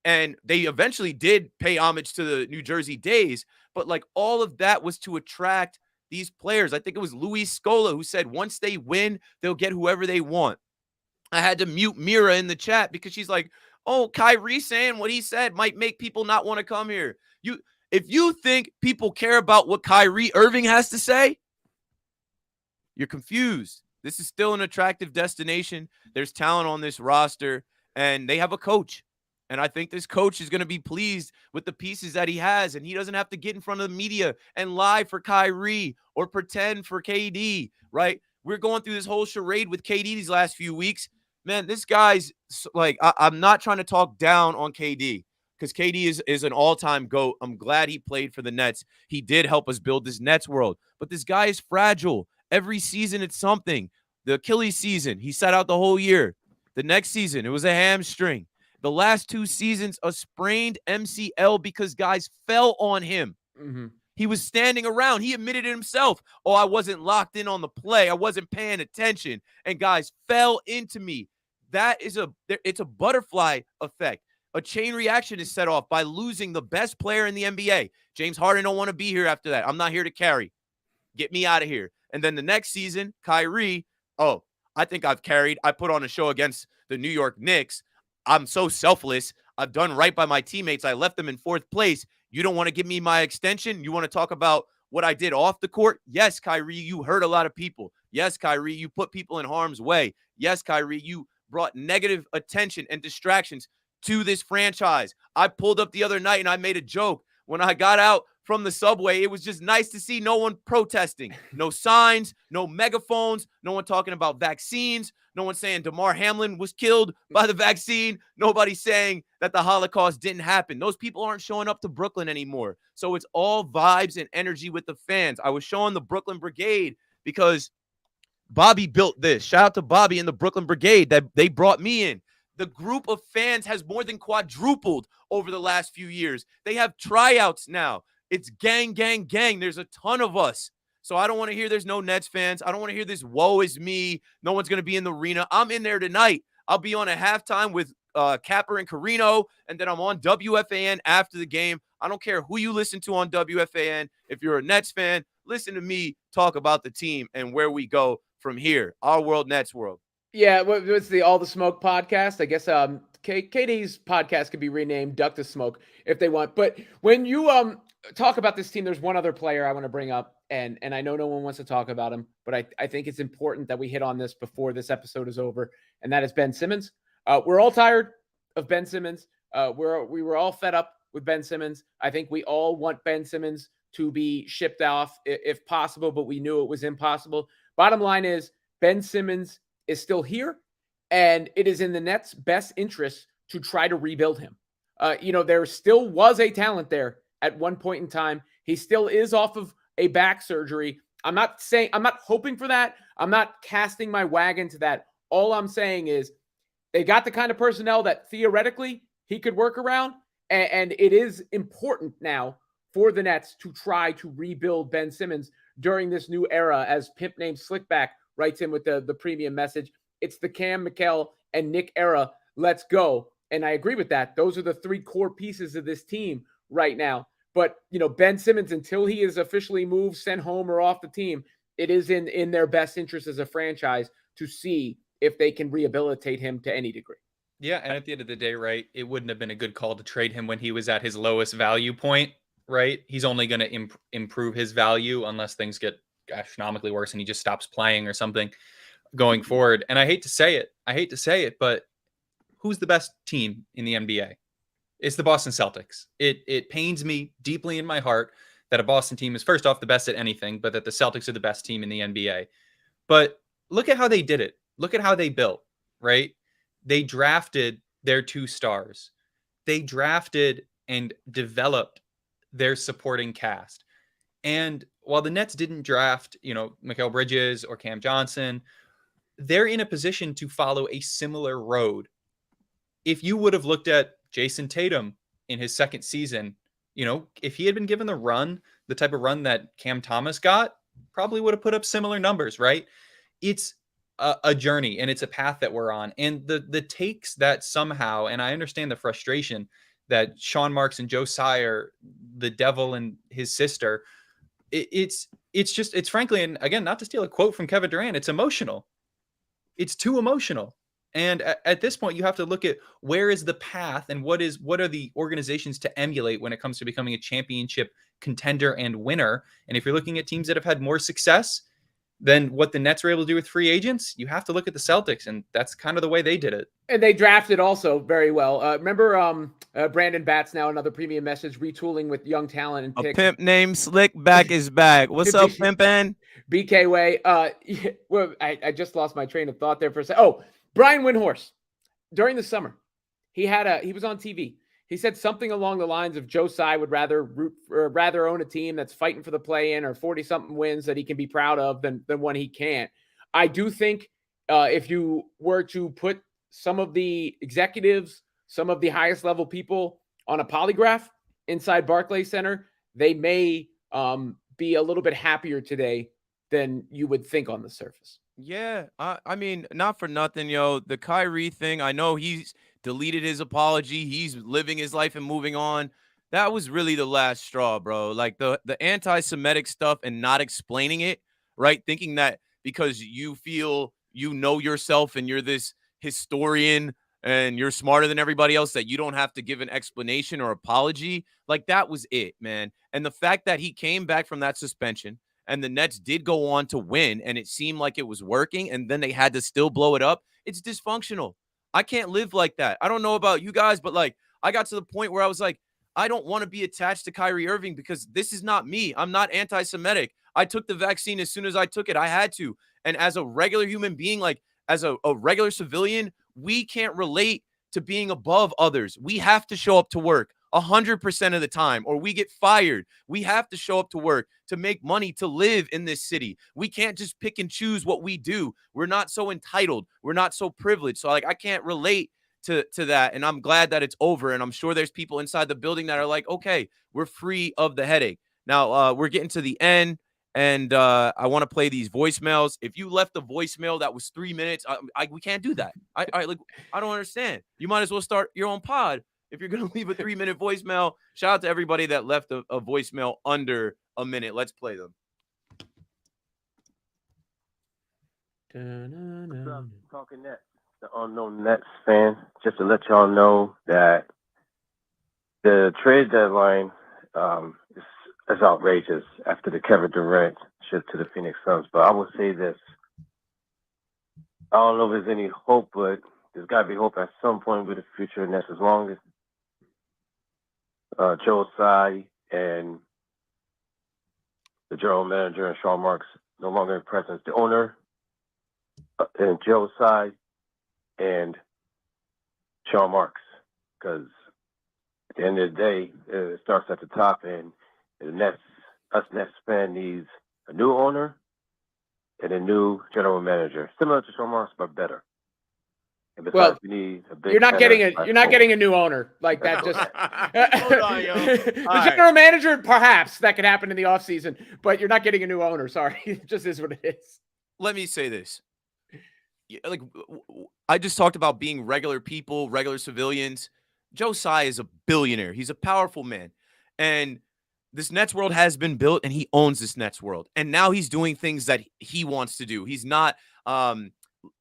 And they eventually did pay homage to the New Jersey Days, but like all of that was to attract these players. I think it was Luis Scola who said once they win, they'll get whoever they want. I had to mute Mira in the chat because she's like, oh, Kyrie saying what he said might make people not want to come here. If you think people care about what Kyrie Irving has to say, you're confused. This is still an attractive destination. There's talent on this roster, and they have a coach. And I think this coach is going to be pleased with the pieces that he has, and he doesn't have to get in front of the media and lie for Kyrie or pretend for KD, right? We're going through this whole charade with KD these last few weeks. Man, this guy's like, I'm not trying to talk down on KD because KD is an all-time GOAT. I'm glad he played for the Nets. He did help us build this Nets world. But this guy is fragile. Every season it's something. The Achilles season, he sat out the whole year. The next season, it was a hamstring. The last 2 seasons, a sprained MCL because guys fell on him. Mm-hmm. He was standing around. He admitted it himself. Oh, I wasn't locked in on the play. I wasn't paying attention. And guys fell into me. It's a butterfly effect. A chain reaction is set off by losing the best player in the NBA. James Harden don't want to be here after that. I'm not here to carry. Get me out of here. And then the next season, Kyrie, oh, I think I've carried. I put on a show against the New York Knicks. I'm so selfless. I've done right by my teammates. I left them in 4th place. You don't want to give me my extension? You want to talk about what I did off the court? Yes, Kyrie, you hurt a lot of people. Yes, Kyrie, you put people in harm's way. Yes, Kyrie, you brought negative attention and distractions to this franchise. I pulled up the other night and I made a joke. When I got out from the subway, it was just nice to see no one protesting. No signs, no megaphones, no one talking about vaccines, no one saying DeMar Hamlin was killed by the vaccine, nobody saying that the Holocaust didn't happen. Those people aren't showing up to Brooklyn anymore. So it's all vibes and energy with the fans. I was showing the Brooklyn Brigade because Bobby built this. Shout out to Bobby and the Brooklyn Brigade that they brought me in. The group of fans has more than quadrupled over the last few years. They have tryouts now. It's gang, gang, gang. There's a ton of us. So I don't want to hear there's no Nets fans. I don't want to hear this woe is me. No one's going to be in the arena. I'm in there tonight. I'll be on a halftime with Capper and Carino, and then I'm on WFAN after the game. I don't care who you listen to on WFAN. If you're a Nets fan, listen to me talk about the team and where we go from here. Our world, Nets world. Yeah, what's the All the Smoke podcast? I guess KD's podcast could be renamed Duck the Smoke if they want. But when you talk about this team, there's one other player I want to bring up, and I know no one wants to talk about him, but I think it's important that we hit on this before this episode is over, and that is Ben Simmons. We're all tired of Ben Simmons. We were all fed up with Ben Simmons. I think we all want Ben Simmons to be shipped off if possible, but we knew it was impossible. Bottom line is Ben Simmons is still here, and it is in the Nets' best interest to try to rebuild him. There still was a talent there at one point in time. He still is off of a back surgery. I'm not hoping for that. I'm not casting my wagon to that. All I'm saying is they got the kind of personnel that theoretically he could work around, and it is important now for the Nets to try to rebuild Ben Simmons during this new era, as Pimp named Slickback writes in with the premium message. It's the Cam, Mikal, and Nick era. Let's go. And I agree with that. Those are the 3 core pieces of this team right now. But, Ben Simmons, until he is officially moved, sent home, or off the team, it is in their best interest as a franchise to see if they can rehabilitate him to any degree. Yeah, and at the end of the day, right, it wouldn't have been a good call to trade him when he was at his lowest value point, right? He's only going to improve his value unless things get astronomically worse and he just stops playing or something going forward. And I hate to say it, but who's the best team in the NBA? It's the Boston Celtics. It pains me deeply in my heart that a Boston team is, first off, the best at anything, but that the Celtics are the best team in the NBA. But look at how they did it. Look at how they built, right? They drafted their 2 stars. They drafted and developed their supporting cast. And while the Nets didn't draft, Mikal Bridges or Cam Johnson, they're in a position to follow a similar road. If you would have looked at Jason Tatum in his second season, if he had been given the type of run that Cam Thomas got, probably would have put up similar numbers, right? It's a journey and it's a path that we're on. And the takes that somehow, and I understand the frustration that Sean Marks and Joe Tsai are the devil and his sister. It's frankly, and again, not to steal a quote from Kevin Durant, it's emotional. It's too emotional. And at this point, you have to look at where is the path and what are the organizations to emulate when it comes to becoming a championship contender and winner. And if you're looking at teams that have had more success than what the Nets were able to do with free agents, you have to look at the Celtics, and that's kind of the way they did it. And they drafted also very well. Remember Brandon Batts, now another premium message, retooling with young talent and picks. A pimp named Slickback is back. What's up, pimpin'? BK Way. Well, I just lost my train of thought there for a second. Oh, Brian Windhorst, during the summer, he was on TV. He said something along the lines of Joe Tsai would rather own a team that's fighting for the play-in or 40-something wins that he can be proud of than one he can't. I do think if you were to put some of the executives, some of the highest level people on a polygraph inside Barclays Center, they may be a little bit happier today than you would think on the surface. Yeah, I mean, not for nothing, yo. The Kyrie thing, I know he's deleted his apology. He's living his life and moving on. That was really the last straw, bro. Like the anti-Semitic stuff and not explaining it, right? Thinking that because you feel you know yourself and you're this historian and you're smarter than everybody else that you don't have to give an explanation or apology. Like that was it, man. And the fact that he came back from that suspension and the Nets did go on to win, and it seemed like it was working, and then they had to still blow it up. It's dysfunctional. I can't live like that. I don't know about you guys, but like I got to the point where I was like, I don't want to be attached to Kyrie Irving because this is not me. I'm not anti-Semitic. I took the vaccine as soon as I took it. I had to. And as a regular human being, like as a regular civilian, we can't relate to being above others. We have to show up to work 100% of the time or we get fired. We have to show up to work to make money to live in this city. We can't just pick and choose what we do. We're not so entitled. We're not so privileged. So like I can't relate to that. And I'm glad that it's over. And I'm sure there's people inside the building that are like, okay, we're free of the headache. Now we're getting to the end. And I want to play these voicemails. If you left a voicemail that was 3 minutes, we can't do that. I don't understand. You might as well start your own pod if you're going to leave a 3-minute voicemail. Shout out to everybody that left a voicemail under a minute. Let's play them. What's up, Talking Nets, the unknown Nets fan. Just to let y'all know that the trade deadline is outrageous after the Kevin Durant shift to the Phoenix Suns. But I will say this. I don't know if there's any hope, but there's got to be hope at some point with the future Nets as long as Joe Tsai and the general manager and Sean Marks no longer in presence. The owner and Joe Tsai and Sean Marks. Because at the end of the day, it starts at the top, and the Nets fan needs a new owner and a new general manager, similar to Sean Marks, but better. And besides, you need a big you're not getting a new owner like that. Just Hold on, yo. The general manager, perhaps that could happen in the offseason, but you're not getting a new owner. Sorry, it just is what it is. Let me say this. Like I just talked about being regular people, regular civilians. Joe Tsai is a billionaire. He's a powerful man. And this Nets world has been built and he owns this Nets world. And now he's doing things that he wants to do. He's not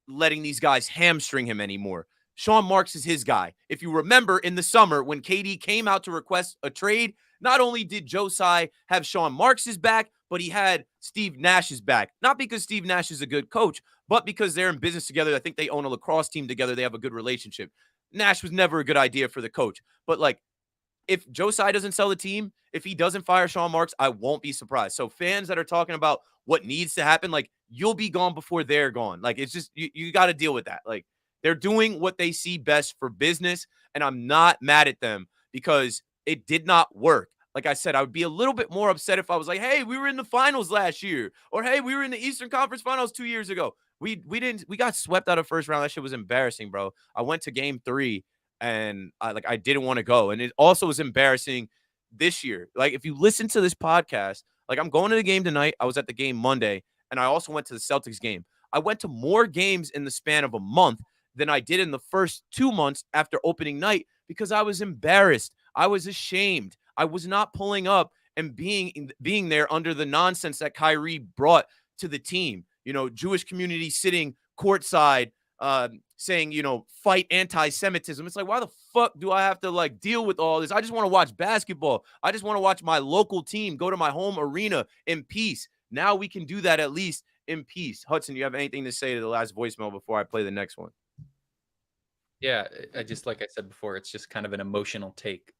letting these guys hamstring him anymore. Sean Marks is his guy. If you remember in the summer when KD came out to request a trade, not only did Joe Tsai have Sean Marks' back, but he had Steve Nash's back. Not because Steve Nash is a good coach, but because they're in business together. I think they own a lacrosse team together. They have a good relationship. Nash was never a good idea for the coach. But like, if Joe Tsai doesn't sell the team, if he doesn't fire Sean Marks, I won't be surprised. So fans that are talking about what needs to happen, like you'll be gone before they're gone. Like it's just, you got to deal with that. Like they're doing what they see best for business. And I'm not mad at them because it did not work. Like I said, I would be a little bit more upset if I was like, hey, we were in the finals last year. Or, hey, we were in the Eastern Conference Finals 2 years ago. We got swept out of first round. That shit was embarrassing, bro. I went to game 3 and I didn't want to go. And it also was embarrassing this year. Like if you listen to this podcast, like I'm going to the game tonight. I was at the game Monday and I also went to the Celtics game. I went to more games in the span of a month than I did in the first 2 months after opening night because I was embarrassed. I was ashamed. I was not pulling up and being there under the nonsense that Kyrie brought to the team. Jewish community sitting courtside, saying, fight anti-Semitism. It's like, why the fuck do I have to deal with all this? I just want to watch basketball. I just want to watch my local team go to my home arena in peace. Now we can do that at least in peace. Hudson, you have anything to say to the last voicemail before I play the next one? Yeah, I just, like I said before, it's just kind of an emotional take.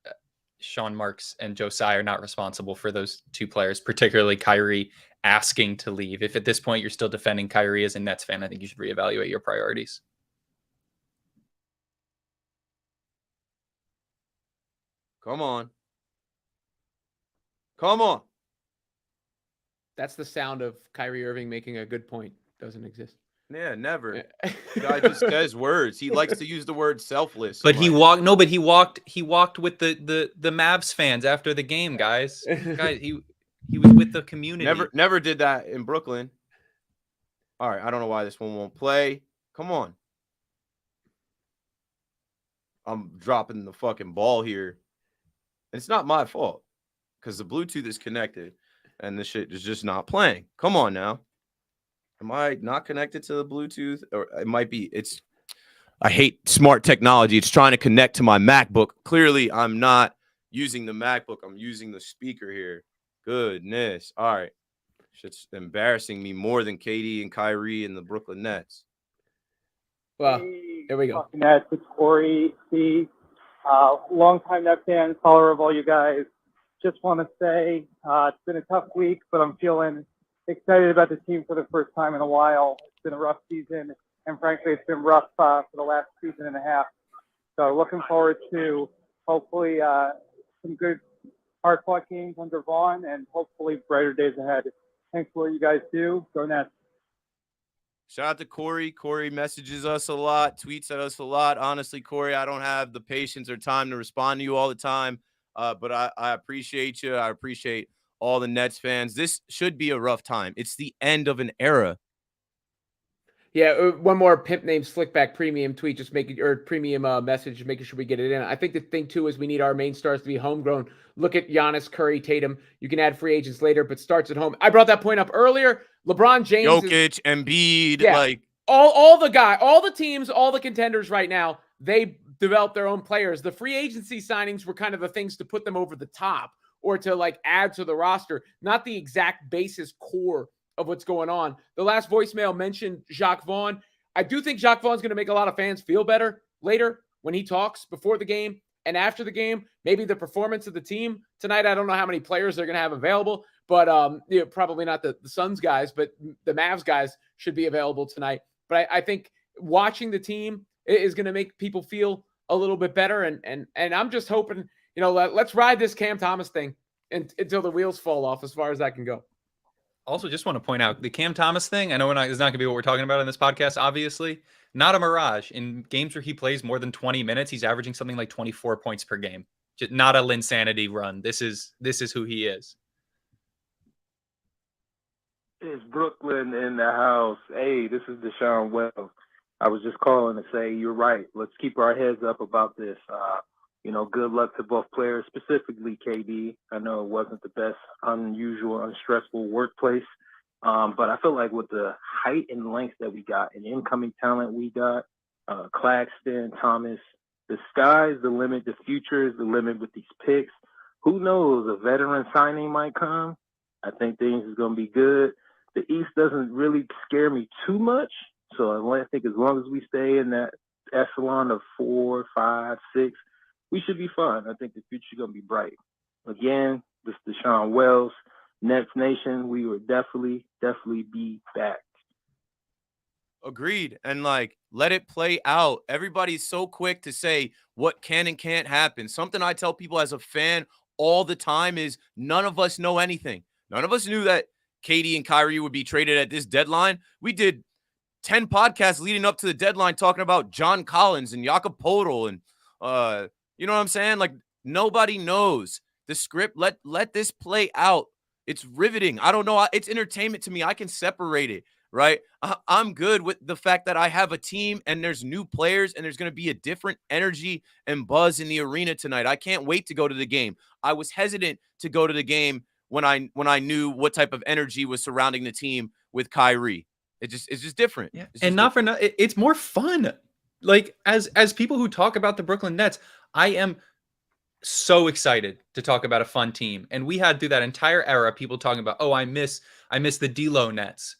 Sean Marks and Josiah are not responsible for those two players, particularly Kyrie asking to leave. If at this point you're still defending Kyrie as a Nets fan, I think you should reevaluate your priorities. Come on. Come on. That's the sound of Kyrie Irving making a good point. Doesn't exist. Yeah, never. The guy just says words. He likes to use the word selfless. But he walked with the Mavs fans after the game, guys. Guys, he was with the community. Never did that in Brooklyn. All right, I don't know why this one won't play. Come on. I'm dropping the fucking ball here. And it's not my fault because the Bluetooth is connected and this shit is just not playing. Come on now. Am I not connected to the Bluetooth? Or it might be. I hate smart technology. It's trying to connect to my MacBook. Clearly, I'm not using the MacBook. I'm using the speaker here. Goodness. All right. Shit's embarrassing me more than KD and Kyrie and the Brooklyn Nets. Well, there we go. Nets, it's Corey C. Longtime Nets fan, follower of all you guys. Just want to say it's been a tough week, but I'm feeling excited about the team for the first time in a while. It's been a rough season, and frankly, it's been rough for the last season and a half. So looking forward to hopefully some good hard-fought games under Vaughn and hopefully brighter days ahead. Thanks for what you guys do. Go Nets. Shout out to Corey. Corey messages us a lot, tweets at us a lot. Honestly, Corey, I don't have the patience or time to respond to you all the time, but I appreciate you. I appreciate all the Nets fans. This should be a rough time. It's the end of an era. Yeah, one more pimp named Slickback premium tweet, premium message, making sure we get it in. I think the thing too is we need our main stars to be homegrown. Look at Giannis, Curry, Tatum. You can add free agents later, but starts at home. I brought that point up earlier. LeBron James, Jokic, Embiid, all the teams, all the contenders right now, they develop their own players. The free agency signings were kind of the things to put them over the top or to add to the roster, not the exact basis core of what's going on. The last voicemail mentioned Jacques Vaughn. I do think Jacques Vaughn's going to make a lot of fans feel better later when he talks before the game and after the game. Maybe the performance of the team tonight. I don't know how many players they're going to have available, but probably not the Suns guys, but the Mavs guys should be available tonight. But I think watching the team is going to make people feel a little bit better. And I'm just hoping, let's ride this Cam Thomas thing until the wheels fall off as far as that can go. Also, just want to point out the Cam Thomas thing. I know it's not going to be what we're talking about in this podcast, obviously. Not a mirage. In games where he plays more than 20 minutes, he's averaging something like 24 points per game. Just not a Linsanity run. This is who he is. It's Brooklyn in the house. Hey, this is Deshaun Wells. I was just calling to say you're right. Let's keep our heads up about this. Good luck to both players, specifically KD. I know it wasn't the best, unusual, unstressful workplace, but I feel like with the height and length that we got and incoming talent we got, Claxton, Thomas, the sky's the limit. The future is the limit with these picks. Who knows? A veteran signing might come. I think things is going to be good. The East doesn't really scare me too much, so I think as long as we stay in that echelon of 4, 5, 6, we should be fine. I think the future is going to be bright. Again, this is Deshaun Wells, Nets Nation. We will definitely be back. Agreed. And let it play out. Everybody's so quick to say what can and can't happen. Something I tell people as a fan all the time is none of us know anything. None of us knew that KD and Kyrie would be traded at this deadline. We did 10 podcasts leading up to the deadline talking about John Collins and Jakob Poeltl and you know what I'm saying? Nobody knows the script. Let this play out. It's riveting. I don't know. It's entertainment to me. I can separate it. right? I'm good with the fact that I have a team and there's new players and there's going to be a different energy and buzz in the arena tonight. I can't wait to go to the game. I was hesitant to go to the game when I knew what type of energy was surrounding the team with Kyrie. It's just different. Yeah. It's And just not for nothing, it's more fun. Like as people who talk about the Brooklyn Nets, I am so excited to talk about a fun team. And we had through that entire era people talking about, oh, I miss the D'Lo Nets.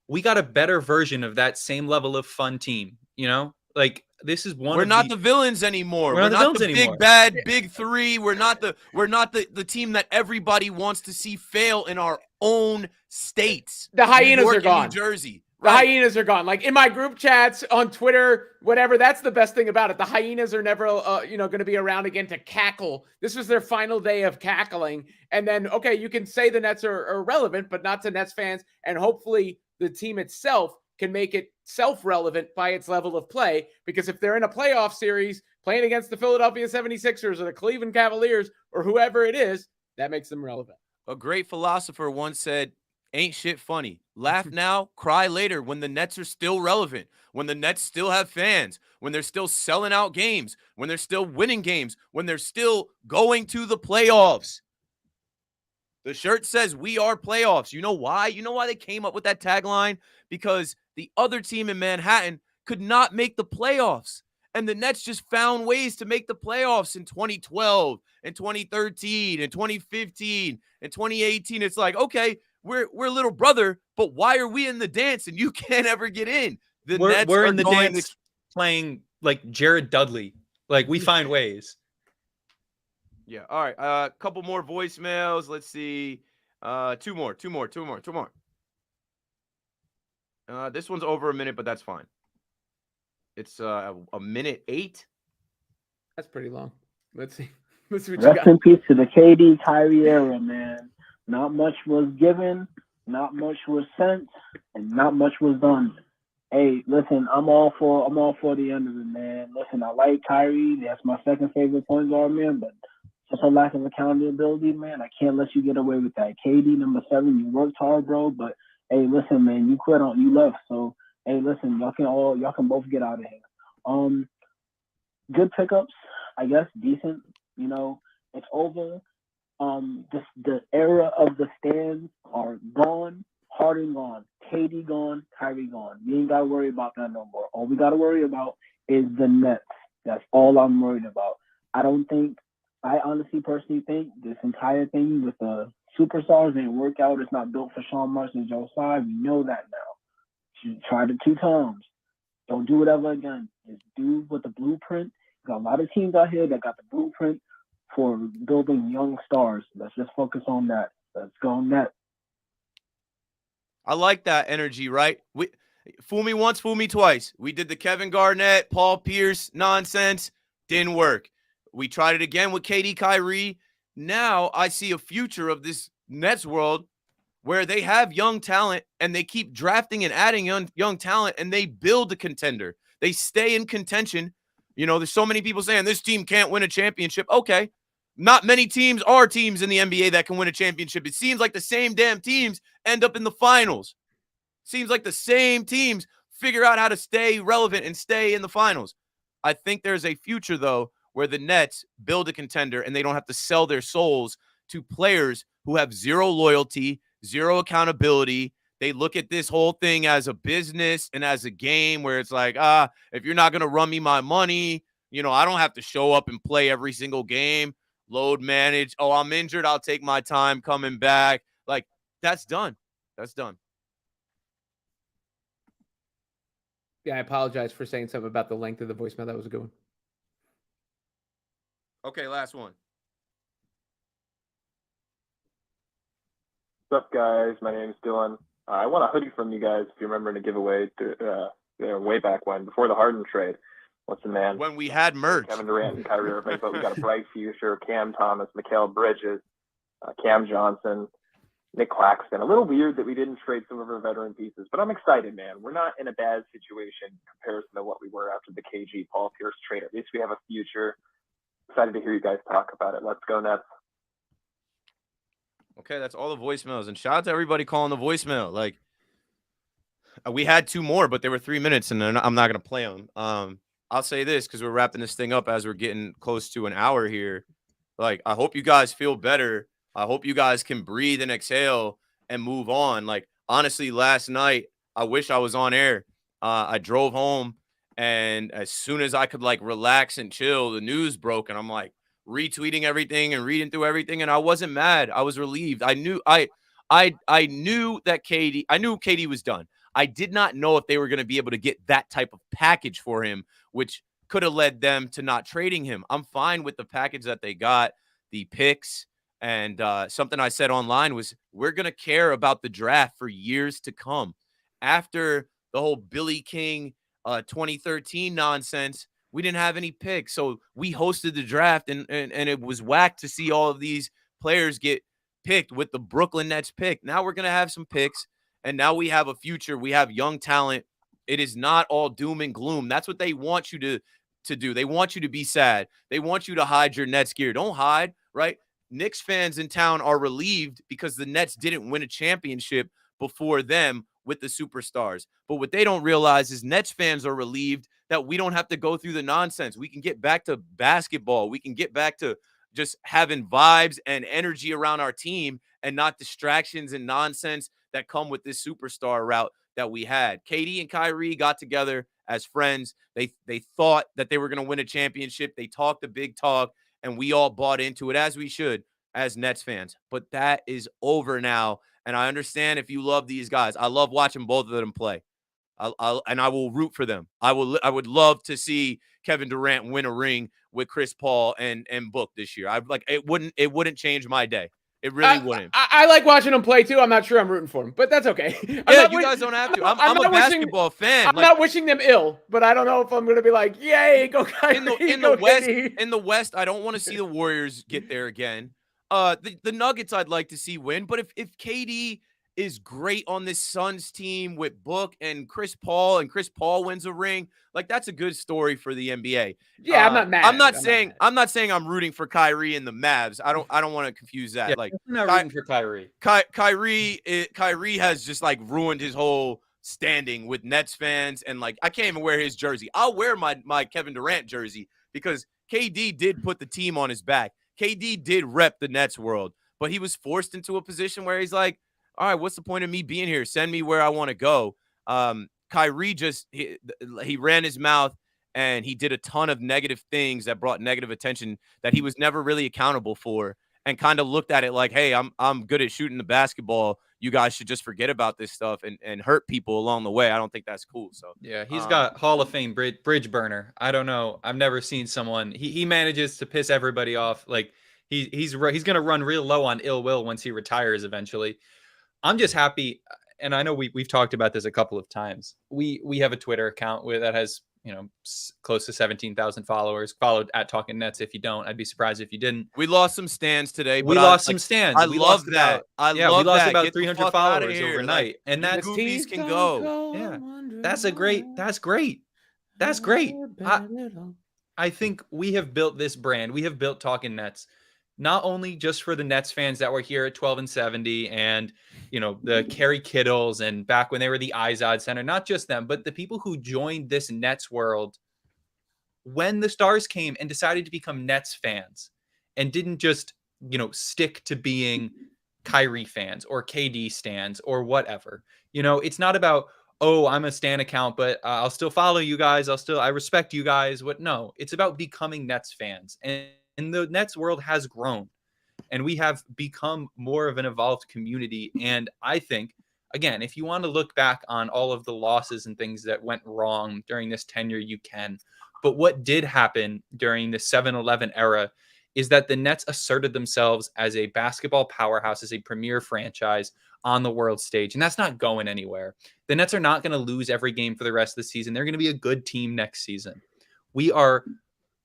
We got a better version of that same level of fun team, you know? Like this is one We're of not the villains anymore. We're not the villains big anymore. bad big three. We're not the team that everybody wants to see fail in our own states. The hyenas New York are and gone. New Jersey. The Right. hyenas are gone. Like in my group chats on Twitter, whatever, that's the best thing about it. The hyenas are never, going to be around again to cackle. This was their final day of cackling. And then, okay, you can say the Nets are relevant, but not to Nets fans. And hopefully the team itself can make it self-relevant by its level of play. Because if they're in a playoff series playing against the Philadelphia 76ers or the Cleveland Cavaliers or whoever it is, that makes them relevant. A great philosopher once said, ain't shit funny. Laugh now, cry later when the Nets are still relevant, when the Nets still have fans, when they're still selling out games, when they're still winning games, when they're still going to the playoffs. The shirt says we are playoffs. You know why? You know why they came up with that tagline? Because the other team in Manhattan could not make the playoffs. And the Nets just found ways to make the playoffs in 2012 and 2013 and 2015 and 2018. It's like, okay, we're little brother, but why are we in the dance and you can't ever get in? We're in the dance playing like Jared Dudley. Like we find ways. Yeah. All right. A couple more voicemails. Let's see. Two more. This one's over a minute, but that's fine. It's a minute 8. That's pretty long. Let's see. Let's see what Rest you got. in peace to the KD Kyrie era, man. Not much was given, not much was sent, and not much was done. Hey, listen, I'm all for the end of it, man. Listen, I like Kyrie. That's my second favorite point guard, man, but just a lack of accountability, man. I can't let you get away with that. KD, number 7, you worked hard, bro, but hey, listen, man, you left. So hey, listen, y'all can both get out of here. Good pickups, I guess, decent. You know, it's over. The era of the stands are gone. Harden gone, KD gone, Kyrie gone. We ain't gotta worry about that no more. All we gotta worry about is the Nets. That's all I'm worried about. I honestly personally think this entire thing with the superstars didn't work out. It's not built for Sean Marks and Joe Tsai. We know that now. You tried it 2 times. Don't do it ever again. Just do with the blueprint. There's a lot of teams out here that got the blueprint for building young stars. Let's just focus on that. Let's go Nets. I like that energy, right? Fool me once, fool me twice. We did the Kevin Garnett, Paul Pierce nonsense. Didn't work. We tried it again with KD Kyrie. Now I see a future of this Nets world where they have young talent and they keep drafting and adding young talent and they build a contender. They stay in contention. You know, there's so many people saying this team can't win a championship. Okay. Not many teams are teams in the NBA that can win a championship. It seems like the same damn teams end up in the finals. Seems like the same teams figure out how to stay relevant and stay in the finals. I think there's a future, though, where the Nets build a contender and they don't have to sell their souls to players who have zero loyalty, zero accountability. They look at this whole thing as a business and as a game where it's like, if you're not going to run me my money, you know, I don't have to show up and play every single game. Load manage. Oh, I'm injured. I'll take my time coming back. Like, that's done. That's done. Yeah, I apologize for saying something about the length of the voicemail. That was a good one. Okay, last one. What's up, guys? My name is Dylan. I won a hoodie from you guys, if you remember, in a giveaway way back when, before the Harden trade. What's the man? When we had merch. Kevin Durant and Kyrie Irving, but we got a bright future. Cam Thomas, Mikal Bridges, Cam Johnson, Nick Claxton. A little weird that we didn't trade some of our veteran pieces, but I'm excited, man. We're not in a bad situation in comparison to what we were after the KG Paul Pierce trade. At least we have a future. Excited to hear you guys talk about it. Let's go Nets. Okay, that's all the voicemails. And shout out to everybody calling the voicemail. Like, We had 2 more, but they were 3 minutes, and I'm not gonna play them. I'll say this because we're wrapping this thing up as we're getting close to an hour here. Like, I hope you guys feel better. I hope you guys can breathe and exhale and move on. Like, honestly, last night, I wish I was on air. I drove home, and as soon as I could, like, relax and chill, the news broke, and I'm, like, retweeting everything and reading through everything, and I wasn't mad. I was relieved. I knew that I knew KD was done. I did not know if they were going to be able to get that type of package for him, which could have led them to not trading him. I'm fine with the package that they got, the picks, and something I said online was we're going to care about the draft for years to come. After the whole Billy King 2013 nonsense, we didn't have any picks. So we hosted the draft, and it was whack to see all of these players get picked with the Brooklyn Nets pick. Now we're going to have some picks, and now we have a future. We have young talent. It is not all doom and gloom. That's what they want you to do. They want you to be sad. They want you to hide your Nets gear. Don't hide, right? Knicks fans in town are relieved because the Nets didn't win a championship before them with the superstars. But what they don't realize is Nets fans are relieved that we don't have to go through the nonsense. We can get back to basketball. We can get back to just having vibes and energy around our team and not distractions and nonsense that come with this superstar route that we had. KD and Kyrie got together as friends. They thought that they were going to win a championship. They talked a big talk, and we all bought into it, as we should, as Nets fans. But that is over now, and I understand if you love these guys. I love watching both of them play. I will root for them. I would love to see Kevin Durant win a ring with Chris Paul and Book this year. It wouldn't change my day. It really wouldn't. I like watching him play too. I'm not sure I'm rooting for him, but that's okay. Yeah, you guys don't have to. I'm a basketball fan. I'm not wishing them ill, but I don't know if I'm going to be like, yay, go Kyrie, in the West, I don't want to see the Warriors get there again. The Nuggets I'd like to see win, but if KD is great on this Suns team with Book and Chris Paul wins a ring, like that's a good story for the NBA. Yeah, I'm not mad. I'm not saying I'm rooting for Kyrie and the Mavs. I don't want to confuse that. Yeah, like I'm not rooting for Kyrie. Kyrie has just like ruined his whole standing with Nets fans, and like I can't even wear his jersey. I'll wear my Kevin Durant jersey because KD did put the team on his back. KD did rep the Nets world, but he was forced into a position where he's like, all right, what's the point of me being here? Send me where I want to go. Kyrie he ran his mouth, and he did a ton of negative things that brought negative attention that he was never really accountable for, and kind of looked at it like, hey, I'm good at shooting the basketball. You guys should just forget about this stuff and hurt people along the way. I don't think that's cool. So yeah, he's got Hall of Fame bridge burner. I don't know. I've never seen someone. He manages to piss everybody off. Like he's gonna run real low on ill will once he retires eventually. I'm just happy, and I know we've talked about this a couple of times. We have a Twitter account that has close to 17,000 followers. Followed at Talking Nets. If you don't, I'd be surprised if you didn't. We lost some stands today. We lost some stands. I love that. We lost about 300 followers overnight, and that goofies can go. Yeah, that's great. I think we have built this brand. We have built Talking Nets. Not only just for the Nets fans that were here at 12 and 70 and, the Kerry Kittles and back when they were the Izod Center, not just them, but the people who joined this Nets world when the stars came and decided to become Nets fans and didn't just, stick to being Kyrie fans or KD stans or whatever. It's not about, oh, I'm a stan account, but I'll still follow you guys. I respect you guys. No, it's about becoming Nets fans. And the Nets world has grown, and we have become more of an evolved community. And I think, again, if you want to look back on all of the losses and things that went wrong during this tenure, you can. But what did happen during the 7-11 era is that the Nets asserted themselves as a basketball powerhouse, as a premier franchise on the world stage. And that's not going anywhere. The Nets are not going to lose every game for the rest of the season. They're going to be a good team next season. We are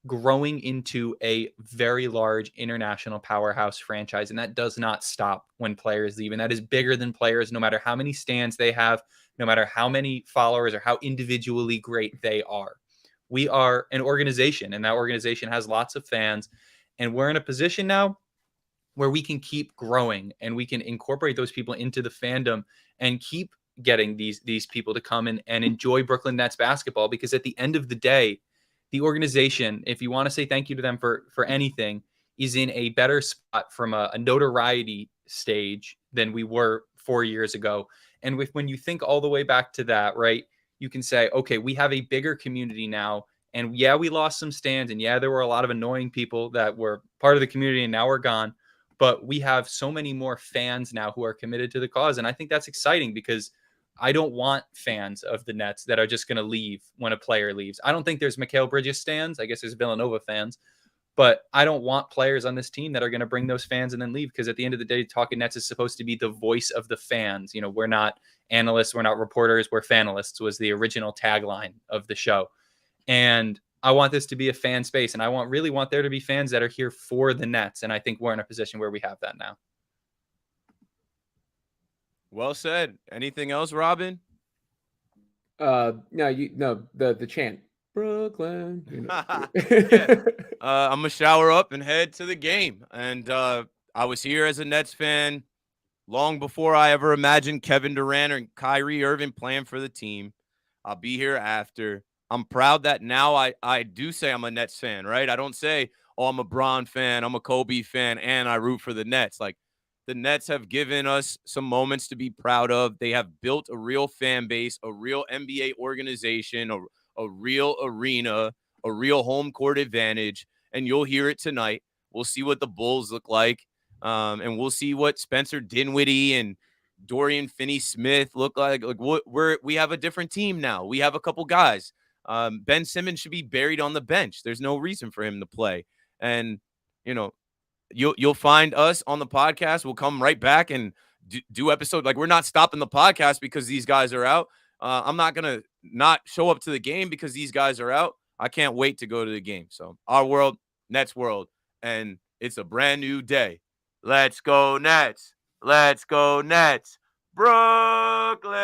growing into a very large international powerhouse franchise, and that does not stop when players leave. And that is bigger than players, no matter how many stands they have, no matter how many followers or how individually great they are. We are an organization, and that organization has lots of fans, and we're in a position now where we can keep growing and we can incorporate those people into the fandom and keep getting these people to come and enjoy Brooklyn Nets basketball, because at the end of the day, the organization, if you want to say thank you to them for anything, is in a better spot from a notoriety stage than we were 4 years ago. And when you think all the way back to that, right, you can say, okay, we have a bigger community now. And yeah, we lost some stands, and yeah, there were a lot of annoying people that were part of the community and now we're gone. But we have so many more fans now who are committed to the cause. And I think that's exciting, because I don't want fans of the Nets that are just going to leave when a player leaves. I don't think there's Mikal Bridges stands. I guess there's Villanova fans. But I don't want players on this team that are going to bring those fans and then leave, because at the end of the day, Talking Nets is supposed to be the voice of the fans. You know, we're not analysts, we're not reporters, we're fanalists was the original tagline of the show. And I want this to be a fan space, and I really want there to be fans that are here for the Nets. And I think we're in a position where we have that now. Well said. Anything else, Robin? No, the chant, Brooklyn. You know. I'm gonna shower up and head to the game. And I was here as a Nets fan long before I ever imagined Kevin Durant or Kyrie Irving playing for the team. I'll be here after. I'm proud that now I do say I'm a Nets fan, right? I don't say, oh, I'm a Bron fan, I'm a Kobe fan, and I root for the Nets. Like, the Nets have given us some moments to be proud of. They have built a real fan base, a real NBA organization, a real arena, a real home court advantage, and you'll hear it tonight. We'll see what the Bulls look like, and we'll see what Spencer Dinwiddie and Dorian Finney-Smith look like. Like, we have a different team now. We have a couple guys. Ben Simmons should be buried on the bench. There's no reason for him to play. And, you know, you'll find us on the podcast. We'll come right back and do episode. Like, we're not stopping the podcast because these guys are out. I'm not going to not show up to the game because these guys are out. I can't wait to go to the game. So our world, Nets world, and it's a brand new day. Let's go Nets. Let's go Nets. Brooklyn.